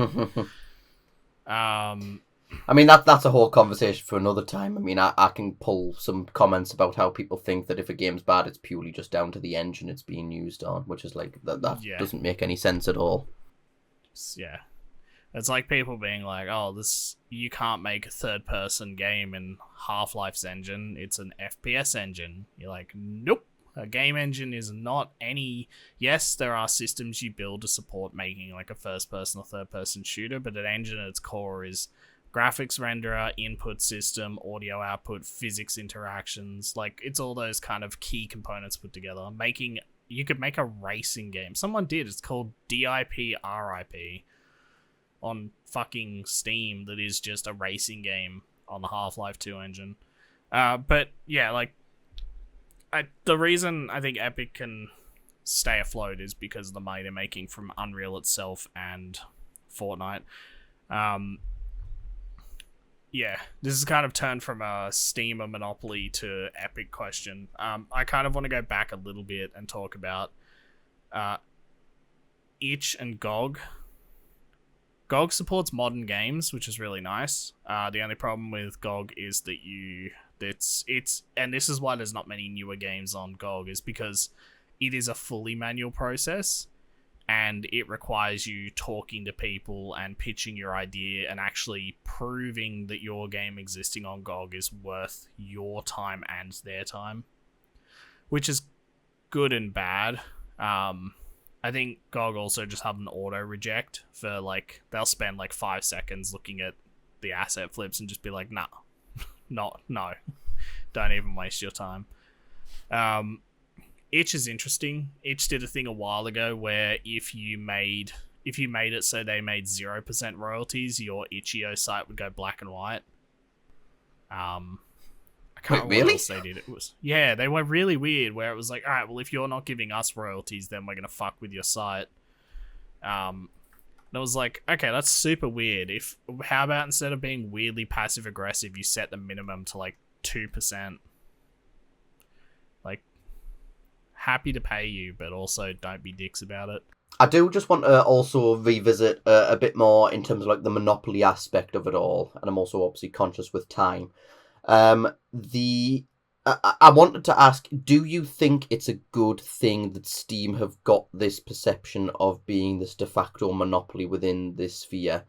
I mean, that's a whole conversation for another time. I mean, I can pull some comments about how people think that if a game's bad, it's purely just down to the engine it's being used on, which is like, that doesn't make any sense at all. Yeah. It's like people being like, oh, you can't make a third-person game in Half-Life's engine. It's an FPS engine. You're like, nope. A game engine is not any... Yes, there are systems you build to support making like a first-person or third-person shooter, but an engine at its core is graphics renderer, input system, audio output, physics interactions. Like, it's all those kind of key components put together. You could make a racing game. Someone did. It's called DIP RIP on fucking Steam that is just a racing game on the Half-Life 2 engine. But yeah, like, the reason I think Epic can stay afloat is because of the money they're making from Unreal itself and Fortnite. Yeah, this has kind of turned from a Steam or Monopoly to Epic question. I kind of want to go back a little bit and talk about Itch and GOG. GOG supports modern games, which is really nice. The only problem with GOG is that it's and this is why there's not many newer games on GOG, is because it is a fully manual process, and it requires you talking to people and pitching your idea and actually proving that your game existing on GOG is worth your time and their time, which is good and bad. I think GOG also just have an auto reject for like, they'll spend like 5 seconds looking at the asset flips and just be like, nah, no, don't even waste your time. Itch is interesting. Itch did a thing a while ago where if you made it so they made 0% royalties, your Itch.io site would go black and white. I can't remember what else they did. Yeah, they were really weird where it was like, all right, well, if you're not giving us royalties, then we're gonna fuck with your site. And I was like, okay, that's super weird. How about instead of being weirdly passive aggressive, you set the minimum to like 2%? Like, happy to pay you, but also don't be dicks about it. I do just want to also revisit a bit more in terms of like the monopoly aspect of it all, and I'm also obviously conscious with time. I wanted to ask, do you think it's a good thing that Steam have got this perception of being this de facto monopoly within this sphere?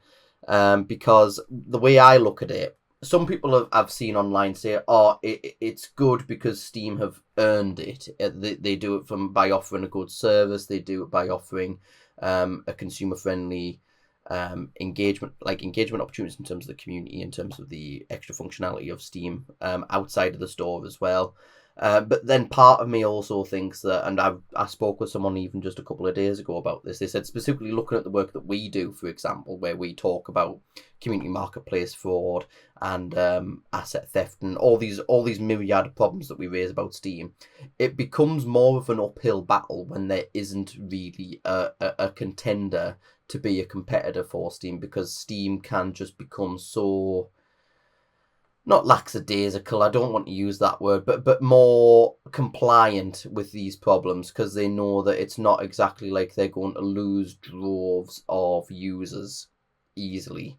Because the way I look at it, some people I've seen online say, oh, it's good because Steam have earned it. They do it by offering a good service. They do it by offering a consumer-friendly engagement opportunities in terms of the community, in terms of the extra functionality of Steam outside of the store as well. But then part of me also thinks that, and I spoke with someone even just a couple of days ago about this. They said specifically looking at the work that we do, for example, where we talk about community marketplace fraud and asset theft and all these myriad problems that we raise about Steam, it becomes more of an uphill battle when there isn't really a contender to be a competitor for Steam, because Steam can just become so, not lackadaisical, I don't want to use that word, but more compliant with these problems, because they know that it's not exactly like they're going to lose droves of users easily.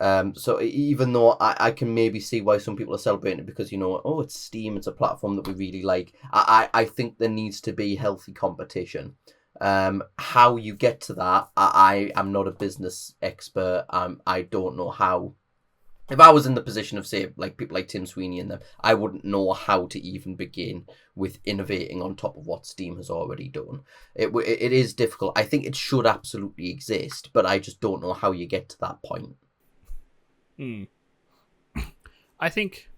So even though I can maybe see why some people are celebrating it because, oh, it's Steam, it's a platform that we really like, I think there needs to be healthy competition. How you get to that, I am not a business expert. I don't know how. If I was in the position of, say, like people like Tim Sweeney and them, I wouldn't know how to even begin with innovating on top of what Steam has already done. It is difficult. I think it should absolutely exist, but I just don't know how you get to that point. I think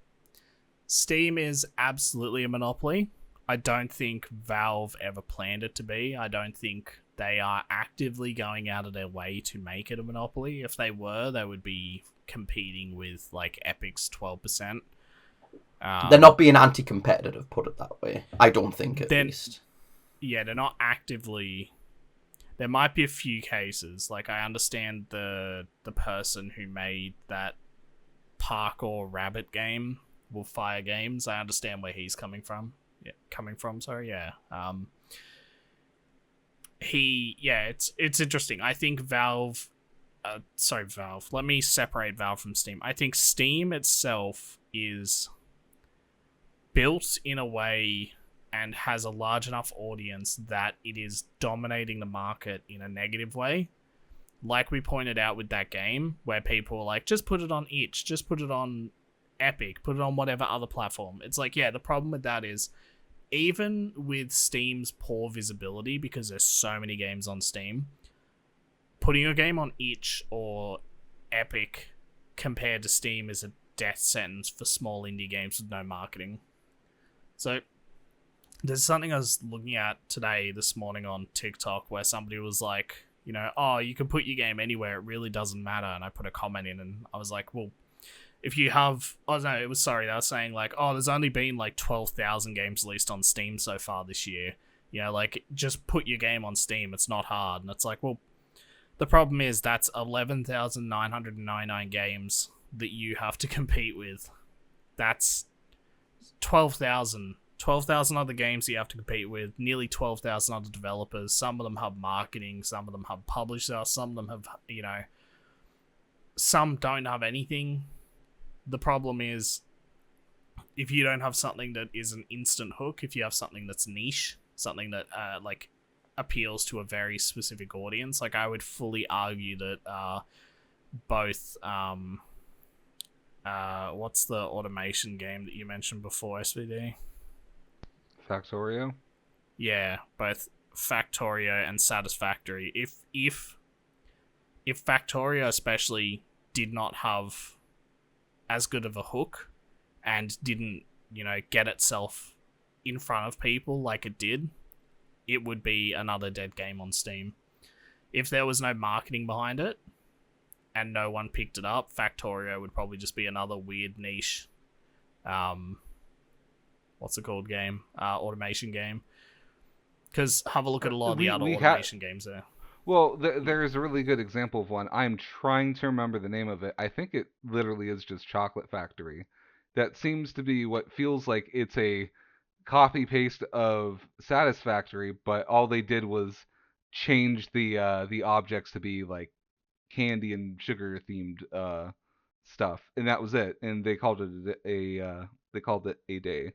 Steam is absolutely a monopoly. I don't think Valve ever planned it to be. I don't think they are actively going out of their way to make it a monopoly. If they were, they would be competing with like Epic's 12%. They're not being anti-competitive, put it that way. I don't think, at least. Yeah, they're not actively. There might be a few cases. Like, I understand the person who made that parkour rabbit game, Fire Games. I understand where he's coming from. Yeah. It's interesting. I think Valve. Valve. Let me separate Valve from Steam. I think Steam itself is built in a way and has a large enough audience that it is dominating the market in a negative way. Like we pointed out with that game, where people are like, just put it on itch, just put it on Epic, put it on whatever other platform. It's like, yeah, the problem with that is, even with Steam's poor visibility, because there's so many games on Steam, putting your game on itch or Epic compared to Steam is a death sentence for small indie games with no marketing. So there's something I was looking at this morning on TikTok, where somebody was like, oh, you can put your game anywhere, it really doesn't matter. And I put a comment in and I was like, well, if you have, they were saying like, oh, there's only been like 12,000 games released on Steam so far this year. Like, just put your game on Steam, it's not hard. And it's like, well, the problem is that's 11,999 games that you have to compete with. That's 12,000 other games you have to compete with, nearly 12,000 other developers. Some of them have marketing, some of them have publishers, some of them have, some don't have anything. The problem is, if you don't have something that is an instant hook, if you have something that's niche, something that appeals to a very specific audience, like, I would fully argue that both what's the automation game that you mentioned before, SVD? Factorio? Yeah, both Factorio and Satisfactory. If Factorio especially did not have as good of a hook and didn't, get itself in front of people like it did, it would be another dead game on Steam. If there was no marketing behind it and no one picked it up, Factorio would probably just be another weird niche what's it called game? Automation game. Because have a look at a lot of the other automation games there. Well, there is a really good example of one. I'm trying to remember the name of it. I think it literally is just Chocolate Factory. That seems to be what feels like it's a copy paste of Satisfactory, but all they did was change the objects to be like candy and sugar themed stuff, and that was it. And they called it a day.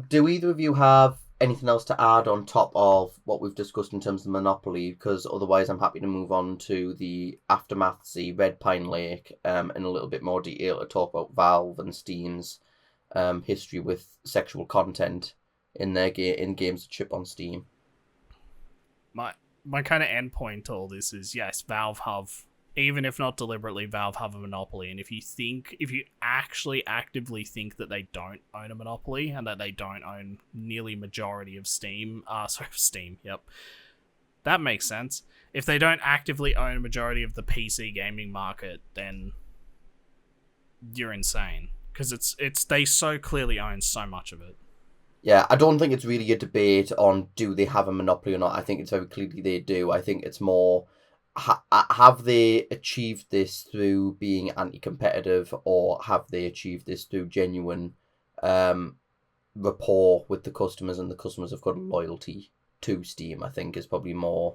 Do either of you have anything else to add on top of what we've discussed in terms of Monopoly? Because otherwise, I'm happy to move on to the aftermath, the Red Pine Lake, in a little bit more detail to talk about Valve and Steam's history with sexual content in their in games that ship on Steam. My kind of end point to all this is, yes, Valve have, even if not deliberately, Valve have a monopoly. And if you actually actively think that they don't own a monopoly and that they don't own nearly majority of Steam, yep, that makes sense. If they don't actively own a majority of the PC gaming market, then you're insane, because they so clearly own so much of it. Yeah, I don't think it's really a debate on do they have a monopoly or not. I think it's very clearly they do. I think it's more, have they achieved this through being anti-competitive, or have they achieved this through genuine rapport with the customers, and the customers have got a loyalty to Steam, I think, is probably more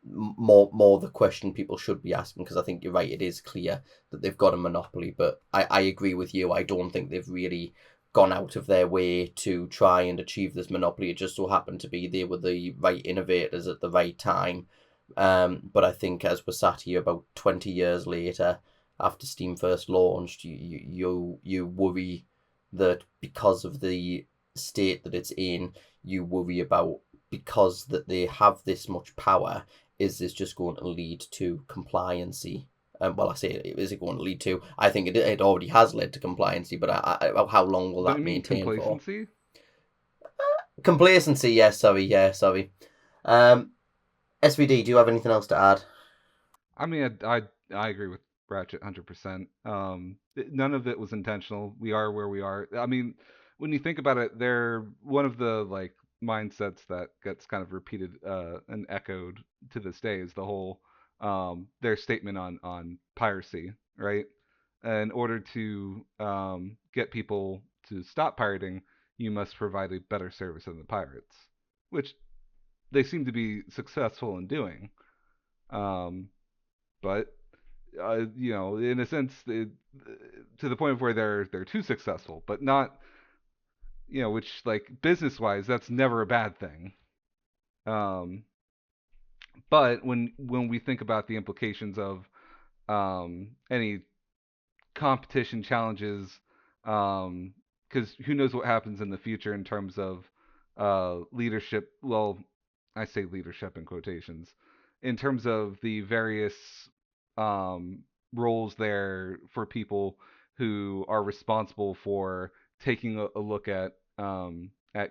more the question people should be asking, because I think you're right, it is clear that they've got a monopoly. But I agree with you. I don't think they've really gone out of their way to try and achieve this monopoly. It just so happened to be they were the right innovators at the right time. But I think as we're sat here about 20 years later, after Steam first launched, you worry that because of the state that it's in, you worry about, because that they have this much power, is this just going to lead to compliancy? Well, I say, is it going to lead to? I think it already has led to compliancy, but how long will But that I mean maintain for? complacency. Complacency, yes, sorry. SVD, do you have anything else to add? I mean, I agree with Ratchet 100%. None of it was intentional. We are where we are. I mean, when you think about it, they're one of the like mindsets that gets kind of repeated and echoed to this day is the whole their statement on piracy, right? In order to get people to stop pirating, you must provide a better service than the pirates, which they seem to be successful in doing. Um, but in a sense, to the point of where they're too successful, but not, which like business wise, that's never a bad thing. Um, but when we think about the implications of any competition challenges, because who knows what happens in the future in terms of leadership. Well, I say leadership in quotations, in terms of the various um, roles there for people who are responsible for taking a look at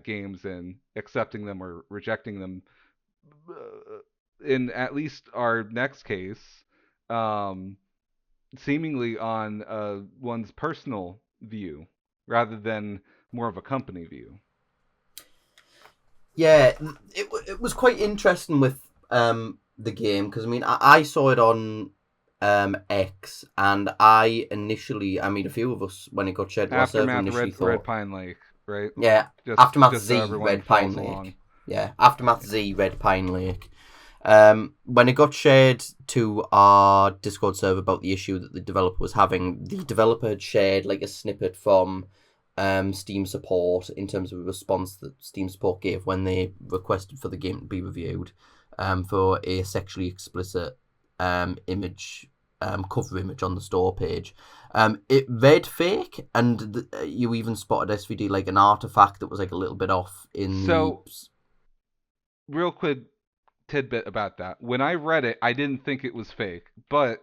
games and accepting them or rejecting them. In at least our next case, um, seemingly on one's personal view rather than more of a company view. Yeah, it was quite interesting with the game, because I mean I saw it on X, and I mean a few of us, when it got shared to our server, Aftermath initially Red thought, Pine Lake, right? yeah, Just Aftermath just so Z everyone Red Pine follows Lake. along. Yeah, Aftermath Z Red Pine Lake. When it got shared to our Discord server about the issue that the developer was having, the developer had shared like a snippet from Steam support in terms of a response that Steam support gave when they requested for the game to be reviewed for a sexually explicit image, cover image on the store page. It read fake, and you even spotted SVD like an artifact that was like a little bit off in the. So, real quick tidbit about that. When I read it, I didn't think it was fake, but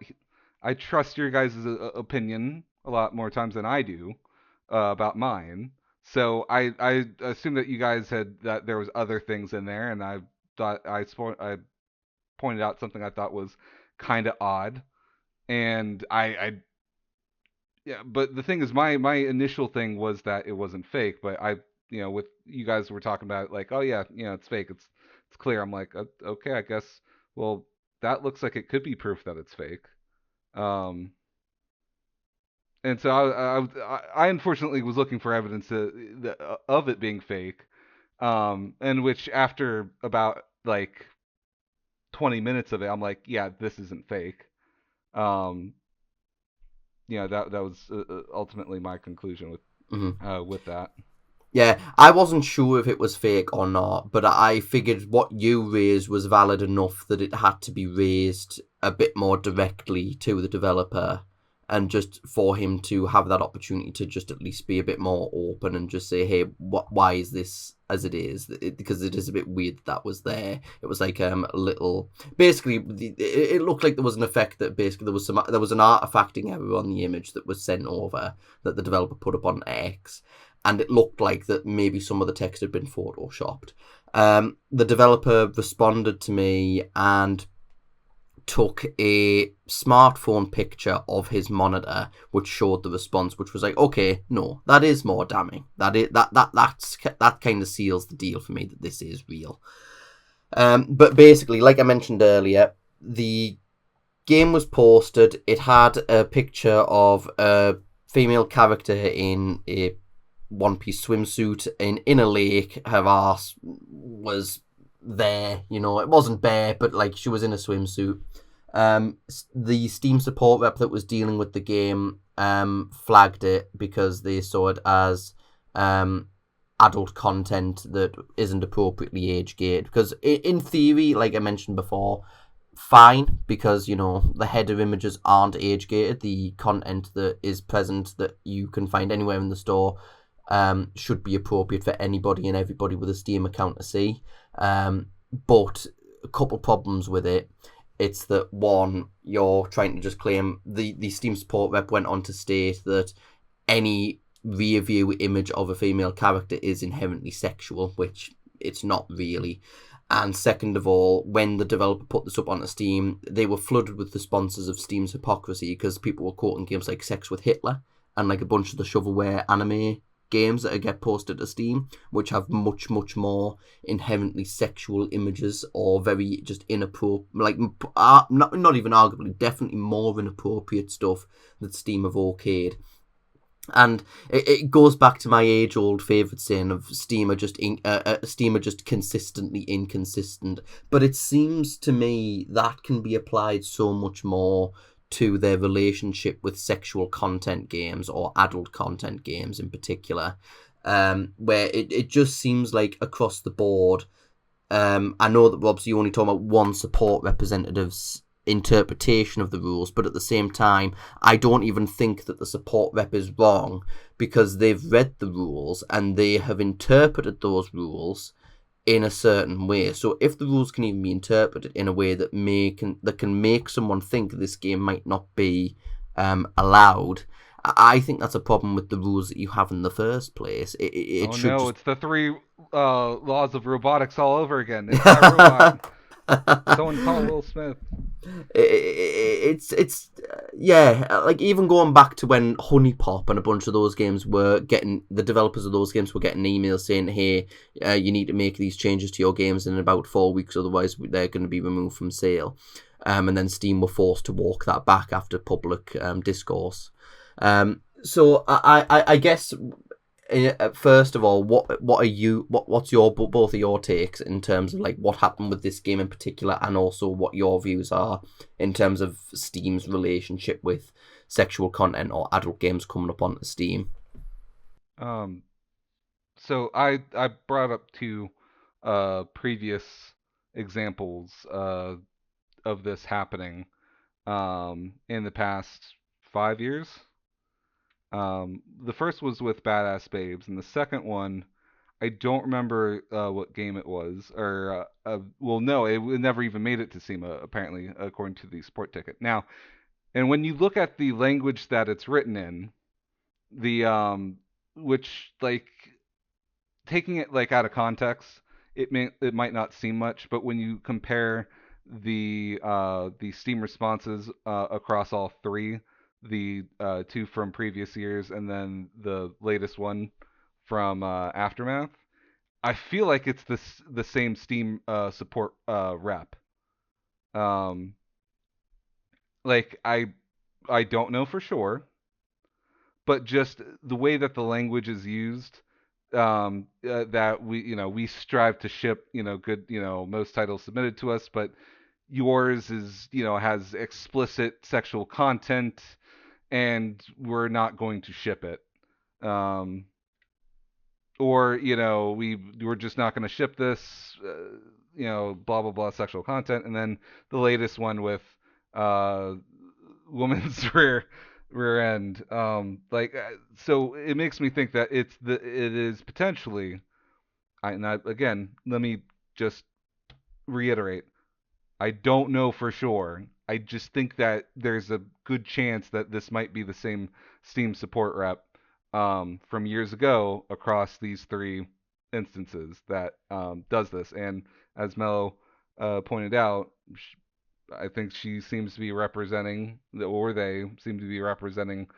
I trust your guys' opinion a lot more times than I do about mine. So I assume that you guys had that there was other things in there, and I thought I pointed out something I thought was kind of odd, and I yeah. But the thing is, my initial thing was that it wasn't fake, but with you guys were talking about like, oh yeah, it's fake, it's clear. I'm like, okay, I guess. Well, that looks like it could be proof that it's fake. Um, and so I unfortunately was looking for evidence of it being fake. And which after about like 20 minutes of it, I'm like, yeah, this isn't fake. Um, that was ultimately my conclusion with that. Yeah, I wasn't sure if it was fake or not, but I figured what you raised was valid enough that it had to be raised a bit more directly to the developer, and just for him to have that opportunity to just at least be a bit more open and just say, hey, why is this as it is? Because it is a bit weird that was there. It was like a little, basically it looked like there was an effect that basically there was an artifacting error on the image that was sent over that the developer put up on X, and it looked like that maybe some of the text had been photoshopped. The developer responded to me and took a smartphone picture of his monitor, which showed the response, which was like, okay, no, that is more damning. That kind of seals the deal for me that this is real. But basically, like I mentioned earlier, the game was posted. It had a picture of a female character in a one-piece swimsuit in a lake. Her ass was there, it wasn't bare, but like she was in a swimsuit. The Steam support rep that was dealing with the game flagged it because they saw it as adult content that isn't appropriately age gated. Because in theory, like I mentioned before, fine, because the header images aren't age gated. The content that is present that you can find anywhere in the store should be appropriate for anybody and everybody with a Steam account to see. But a couple problems with it. It's that, one, you're trying to just claim the Steam support rep went on to state that any rear view image of a female character is inherently sexual, which it's not really. And second of all, when the developer put this up onto Steam, they were flooded with responses of Steam's hypocrisy because people were quoting games like Sex with Hitler and like a bunch of the shovelware anime games that get posted to Steam, which have much, much more inherently sexual images or very just inappropriate, like not even arguably, definitely more inappropriate stuff that Steam have okayed. And it goes back to my age-old favourite saying of Steam are just consistently inconsistent. But it seems to me that can be applied so much more to their relationship with sexual content games or adult content games in particular, where it just seems like across the board. I know that Rob's you only talking about one support representative's interpretation of the rules, but at the same time, I don't even think that the support rep is wrong because they've read the rules and they have interpreted those rules in a certain way. So if the rules can even be interpreted in a way that can make someone think this game might not be allowed, I think that's a problem with the rules that you have in the first place. It Oh should no, just it's the three laws of robotics all over again. It's iRobot. Someone call Will Smith. It's yeah, like even going back to when Honey Pop and a bunch of those games were getting, the developers of those games were getting emails saying, hey, you need to make these changes to your games in about 4 weeks, otherwise they're going to be removed from sale. And then Steam were forced to walk that back after public discourse. So I guess first of all, what's your both of your takes in terms of like what happened with this game in particular, and also what your views are in terms of Steam's relationship with sexual content or adult games coming up onto Steam? Um, so I brought up two previous examples of this happening in the past 5 years. The first was with Badass Babes, and the second one, I don't remember what game it was, or well, no, it never even made it to SEMA apparently, according to the support ticket. Now, and when you look at the language that it's written in, the which like taking it like out of context, it might not seem much, but when you compare the Steam responses across all three, the two from previous years and then the latest one from Aftermath, I feel like it's the same Steam support rep. Um, like I don't know for sure, but just the way that the language is used, that we strive to ship good most titles submitted to us, but yours is has explicit sexual content, and we're not going to ship it. Um, or we're just not going to ship this, blah blah blah sexual content, and then the latest one with uh, woman's rear end. So it makes me think that it is potentially. Again, let me just reiterate. I don't know for sure. I just think that there's a good chance that this might be the same Steam support rep from years ago across these three instances that does this. And as Mellow pointed out, I think she seems to be representing, or they seem to be representing,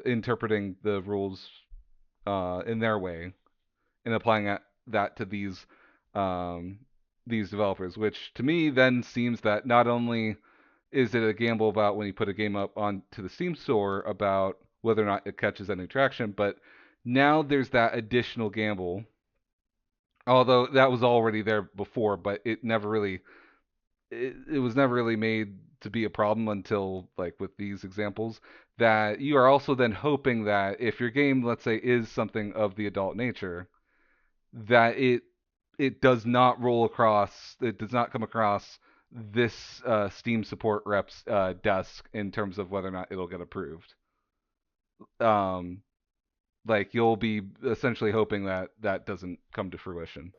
interpreting the rules in their way and applying that to um, these developers, which to me then seems that not only is it a gamble about when you put a game up onto the Steam store about whether or not it catches any traction, but now there's that additional gamble. Although that was already there before, but it was never really made to be a problem until like with these examples, that you are also then hoping that if your game, let's say, is something of the adult nature, that it does not it does not come across this Steam support rep's desk in terms of whether or not it'll get approved. Um, like you'll be essentially hoping that that doesn't come to fruition.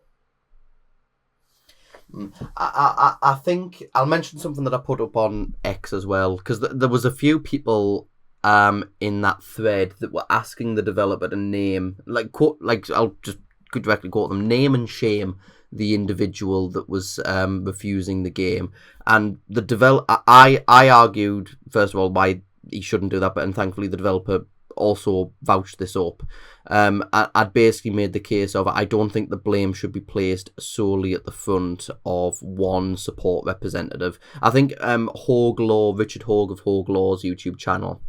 I think I'll mention something that I put up on X as well, because there was a few people in that thread that were asking the developer to name, I'll just directly quote them, name and shame the individual that was refusing the game. And I argued, first of all, why he shouldn't do that, and thankfully the developer also vouched this up. I'd basically made the case of, I don't think the blame should be placed solely at the front of one support representative. I think Richard Hogue of Hogue Law's YouTube channel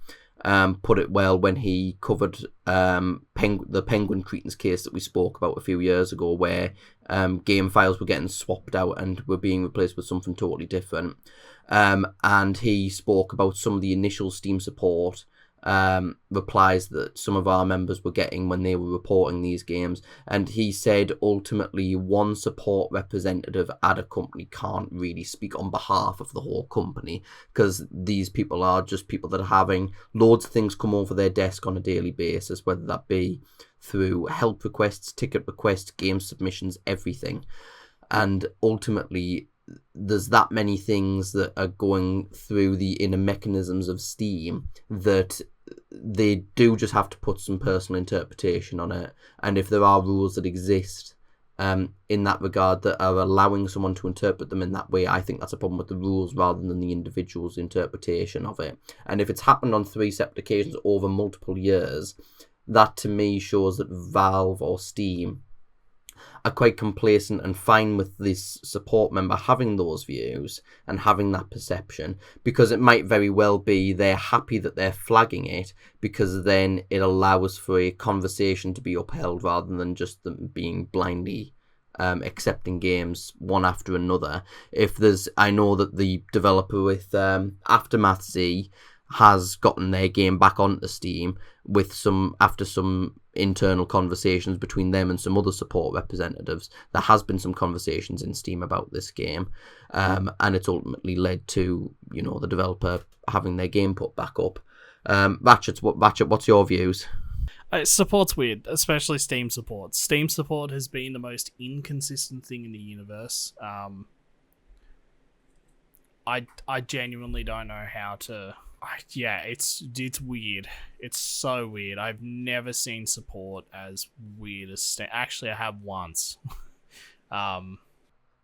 put it well when he covered the Penguin Cretans case that we spoke about a few years ago, where game files were getting swapped out and were being replaced with something totally different. And he spoke about some of the initial Steam support replies that some of our members were getting when they were reporting these games, and he said ultimately one support representative at a company can't really speak on behalf of the whole company, because these people are just people that are having loads of things come over their desk on a daily basis, whether that be through help requests, ticket requests, game submissions, everything. And ultimately there's that many things that are going through the inner mechanisms of Steam that they do just have to put some personal interpretation on it. And if there are rules that exist in that regard that are allowing someone to interpret them in that way, I think that's a problem with the rules rather than the individual's interpretation of it. And if it's happened on 3 separate occasions over multiple years, that to me shows that Valve or Steam are quite complacent and fine with this support member having those views and having that perception, because it might very well be they're happy that they're flagging it, because then it allows for a conversation to be upheld rather than just them being blindly accepting games one after another. I know that the developer with Aftermath Z has gotten their game back onto Steam after some internal conversations between them and some other support representatives. There has been some conversations in Steam about this game, and it's ultimately led to the developer having their game put back up. Ratchet, what's your views? Support's weird, especially Steam support. Steam support has been the most inconsistent thing in the universe. I genuinely don't know how to. It's weird. It's so weird. I've never seen support as weird as Steam. Actually, I have once.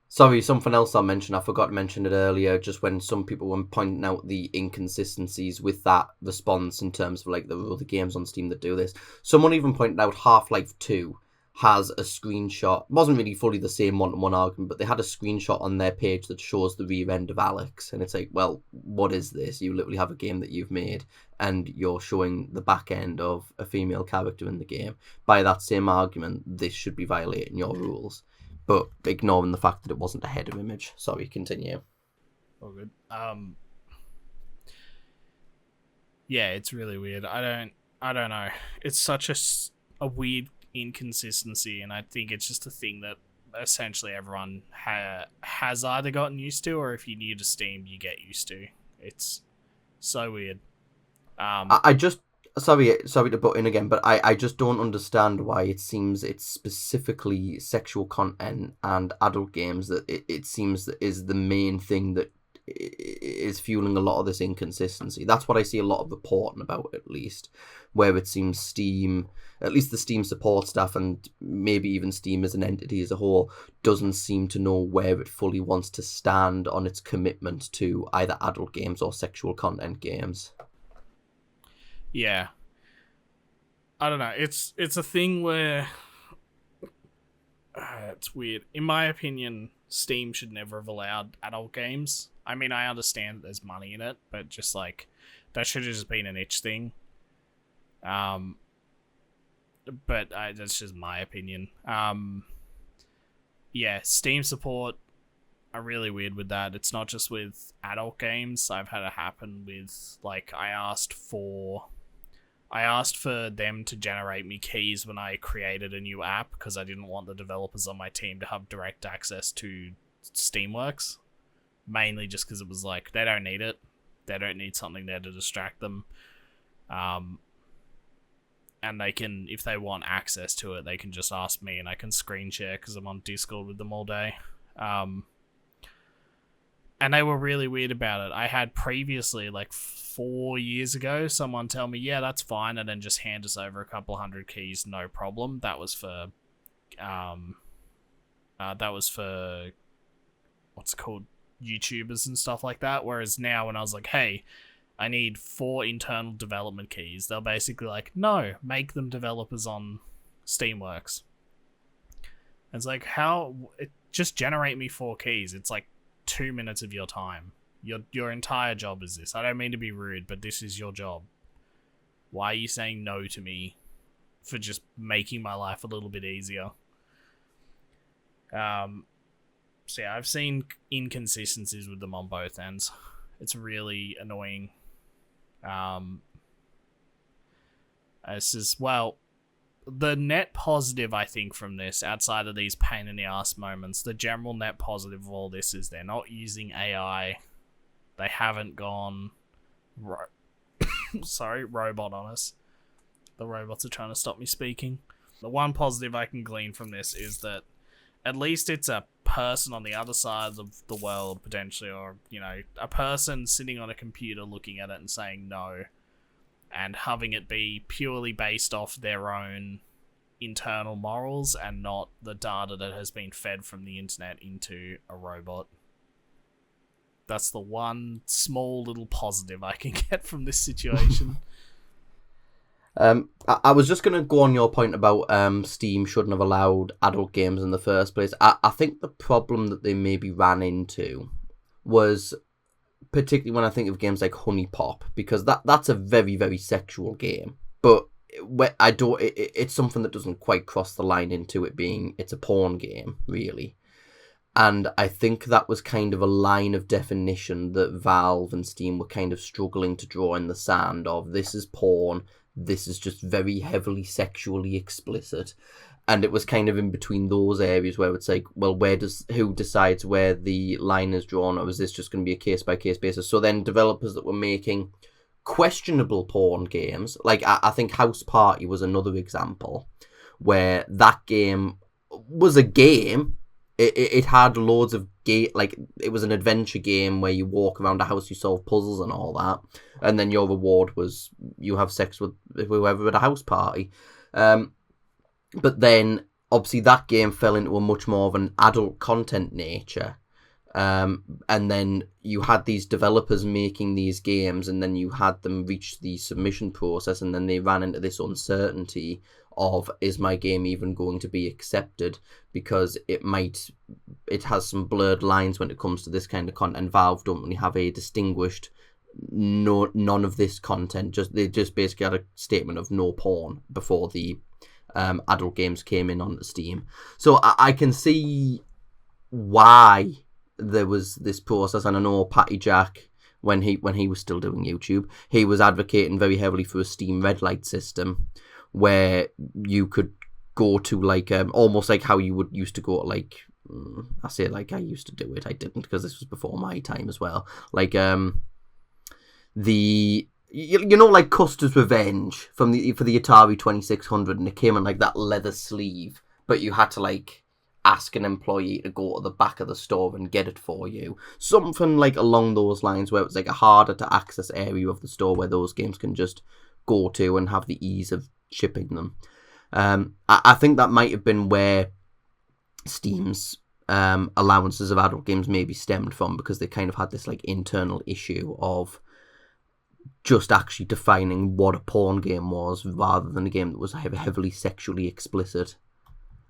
Sorry, something else I mentioned. I forgot to mention it earlier, just when some people were pointing out the inconsistencies with that response in terms of like the other games on Steam that do this. Someone even pointed out Half-Life 2 has a screenshot. It wasn't really fully the same one-to-one argument, but they had a screenshot on their page that shows the rear end of Alex, and it's like, well, what is this? You literally have a game that you've made and you're showing the back end of a female character in the game. By that same argument, this should be violating your rules, but ignoring the fact that it wasn't a header image. Sorry, continue. Oh, good. Yeah, it's really weird. I don't know. It's such a weird inconsistency, and I think it's just a thing that essentially everyone has either gotten used to, or if you're new to Steam, you get used to. It's so weird. I just sorry to butt in again, but I just don't understand why it seems it's specifically sexual content and adult games that it seems that is the main thing that is fueling a lot of this inconsistency. That's what I see a lot of reporting about, at least, where it seems Steam, at least the Steam support staff and maybe even Steam as an entity as a whole, doesn't seem to know where it fully wants to stand on its commitment to either adult games or sexual content games. Yeah. I don't know. It's a thing where it's weird. In my opinion, Steam should never have allowed adult games. I mean, I understand that there's money in it, but just like that should have just been an itch thing. But that's just my opinion. Yeah, Steam support are really weird with that. It's not just with adult games. I've had it happen with, like, I asked for them to generate me keys when I created a new app because I didn't want the developers on my team to have direct access to Steamworks. Mainly just because it was like, they don't need it. They don't need something there to distract them. And they can, if they want access to it, they can just ask me and I can screen share because I'm on Discord with them all day. And they were really weird about it. I had previously, like 4 years ago, someone tell me, yeah, that's fine, and then just hand us over a couple hundred keys, no problem. That was for what's it called, YouTubers and stuff like that. Whereas now, when I was like, hey, I need 4 internal development keys, they're basically like, no, make them developers on Steamworks. And it's like, just generate me 4 keys. It's like 2 minutes of your time. Your entire job is this. I don't mean to be rude, but this is your job. Why are you saying no to me for just making my life a little bit easier? So yeah, I've seen inconsistencies with them on both ends. It's really annoying. This is, well, the net positive, I think, from this, outside of these pain in the ass moments, the general net positive of all this is they're not using AI. They haven't gone robot on us. The robots are trying to stop me speaking. The one positive I can glean from this is that at least it's a person on the other side of the world, potentially, or, a person sitting on a computer looking at it and saying no, and having it be purely based off their own internal morals and not the data that has been fed from the internet into a robot. That's the one small little positive I can get from this situation. I was just going to go on your point about Steam shouldn't have allowed adult games in the first place. I think the problem that they maybe ran into was, particularly when I think of games like Honey Pop, because that's a very, very sexual game. But it's something that doesn't quite cross the line into it being, it's a porn game, really. And I think that was kind of a line of definition that Valve and Steam were kind of struggling to draw in the sand of, this is porn, this is just very heavily sexually explicit. And it was kind of in between those areas where it's like, well, who decides where the line is drawn, or is this just going to be a case-by-case basis? So then developers that were making questionable porn games, like I think House Party was another example, where that game was a game. It had loads of like, it was an adventure game where you walk around a house, you solve puzzles and all that, and then your reward was you have sex with whoever at a house party. But then obviously that game fell into a much more of an adult content nature. And then you had these developers making these games, and then you had them reach the submission process, and then they ran into this uncertainty of, is my game even going to be accepted, because it has some blurred lines when it comes to this kind of content. Valve don't really have a distinguished none of this content, they just basically had a statement of no porn before the adult games came in on Steam. So I can see why there was this process, and I know Patty Jack, when he was still doing YouTube, he was advocating very heavily for a Steam red light system, where you could go to like almost like how you would used to go to, like, I say like I used to do it, I didn't, because this was before my time as well, like like Custer's Revenge for the Atari 2600, and it came in like that leather sleeve, but you had to like ask an employee to go to the back of the store and get it for you. Something like along those lines, where it was like a harder to access area of the store where those games can just go to and have the ease of shipping them. I think that might have been where Steam's allowances of adult games maybe stemmed from, because they kind of had this like internal issue of just actually defining what a porn game was, rather than a game that was heavily sexually explicit.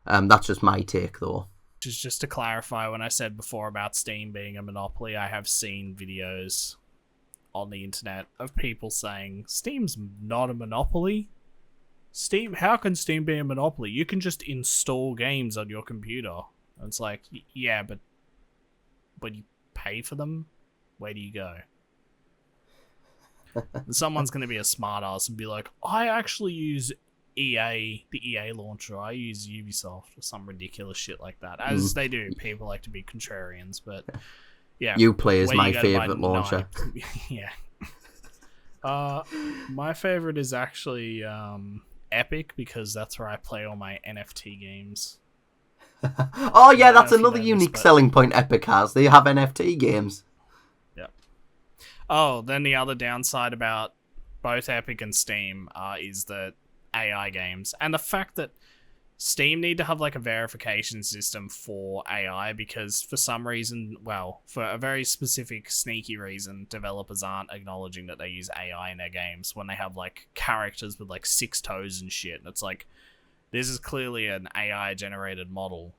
That's just my take, though. Just to clarify, when I said before about Steam being a monopoly, I have seen videos on the internet of people saying Steam's not a monopoly. How can Steam be a monopoly? You can just install games on your computer. And it's like, yeah, but you pay for them? Where do you go? And someone's going to be a smartass and be like, I actually use the EA launcher. I use Ubisoft or some ridiculous shit like that. As they do. People like to be contrarians, but yeah. Uplay is my favorite launcher. Yeah. My favorite is actually Epic, because that's where I play all my NFT games. Oh yeah, that's another unique selling point Epic has. They have NFT games. Oh, then the other downside about both Epic and Steam is the AI games. And the fact that Steam need to have like a verification system for AI because for some reason, well, for a very specific sneaky reason, developers aren't acknowledging that they use AI in their games when they have like characters with like 6 toes and shit. And it's like, this is clearly an AI generated model.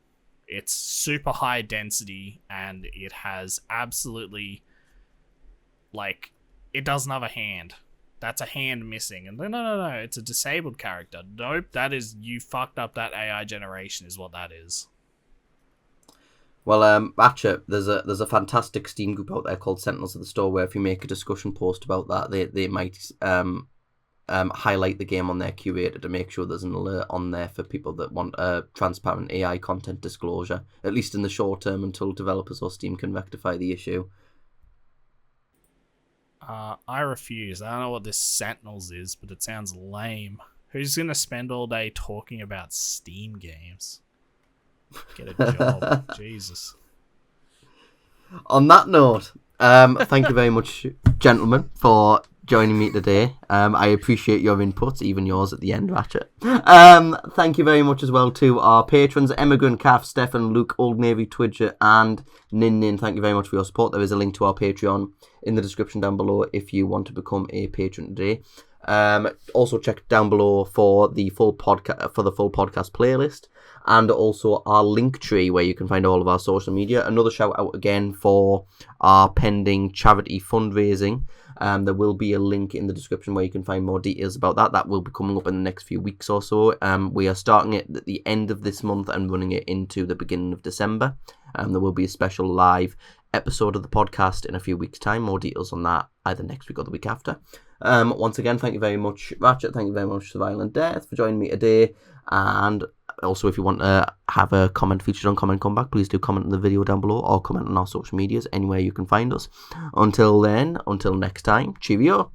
It's super high density and it has absolutely like, it doesn't have a hand. That's a hand missing. And no, it's a disabled character. Nope, that is, you fucked up that AI generation is what that is. Well, Ratchet, there's a fantastic Steam group out there called Sentinels of the Store where if you make a discussion post about that, they might highlight the game on their curator to make sure there's an alert on there for people that want transparent AI content disclosure, at least in the short term until developers or Steam can rectify the issue. I refuse. I don't know what this Sentinels is, but it sounds lame. Who's going to spend all day talking about Steam games? Get a job. Jesus. On that note, thank you very much, gentlemen, for joining me today. I appreciate your input, even yours at the end, Ratchet. Thank you very much as well to our patrons, Emigrant, Calf, Stefan, Luke, Old Navy, Twidger, and Nin. Thank you very much for your support. There is a link to our Patreon in the description down below if you want to become a patron today. Also check down below for the full podcast playlist, and also our link tree where you can find all of our social media. Another shout out again for our pending charity fundraising. There will be a link in the description where you can find more details about that. That will be coming up in the next few weeks or so. We are starting it at the end of this month and running it into the beginning of December. There will be a special live episode of the podcast in a few weeks' time. More details on that either next week or the week after. Once again, thank you very much, Ratchet. Thank you very much to Violent Death for joining me today. And also, if you want to have a comment featured on Comment Comeback, please do comment in the video down below or comment on our social medias, anywhere you can find us. Until then, until next time, cheerio.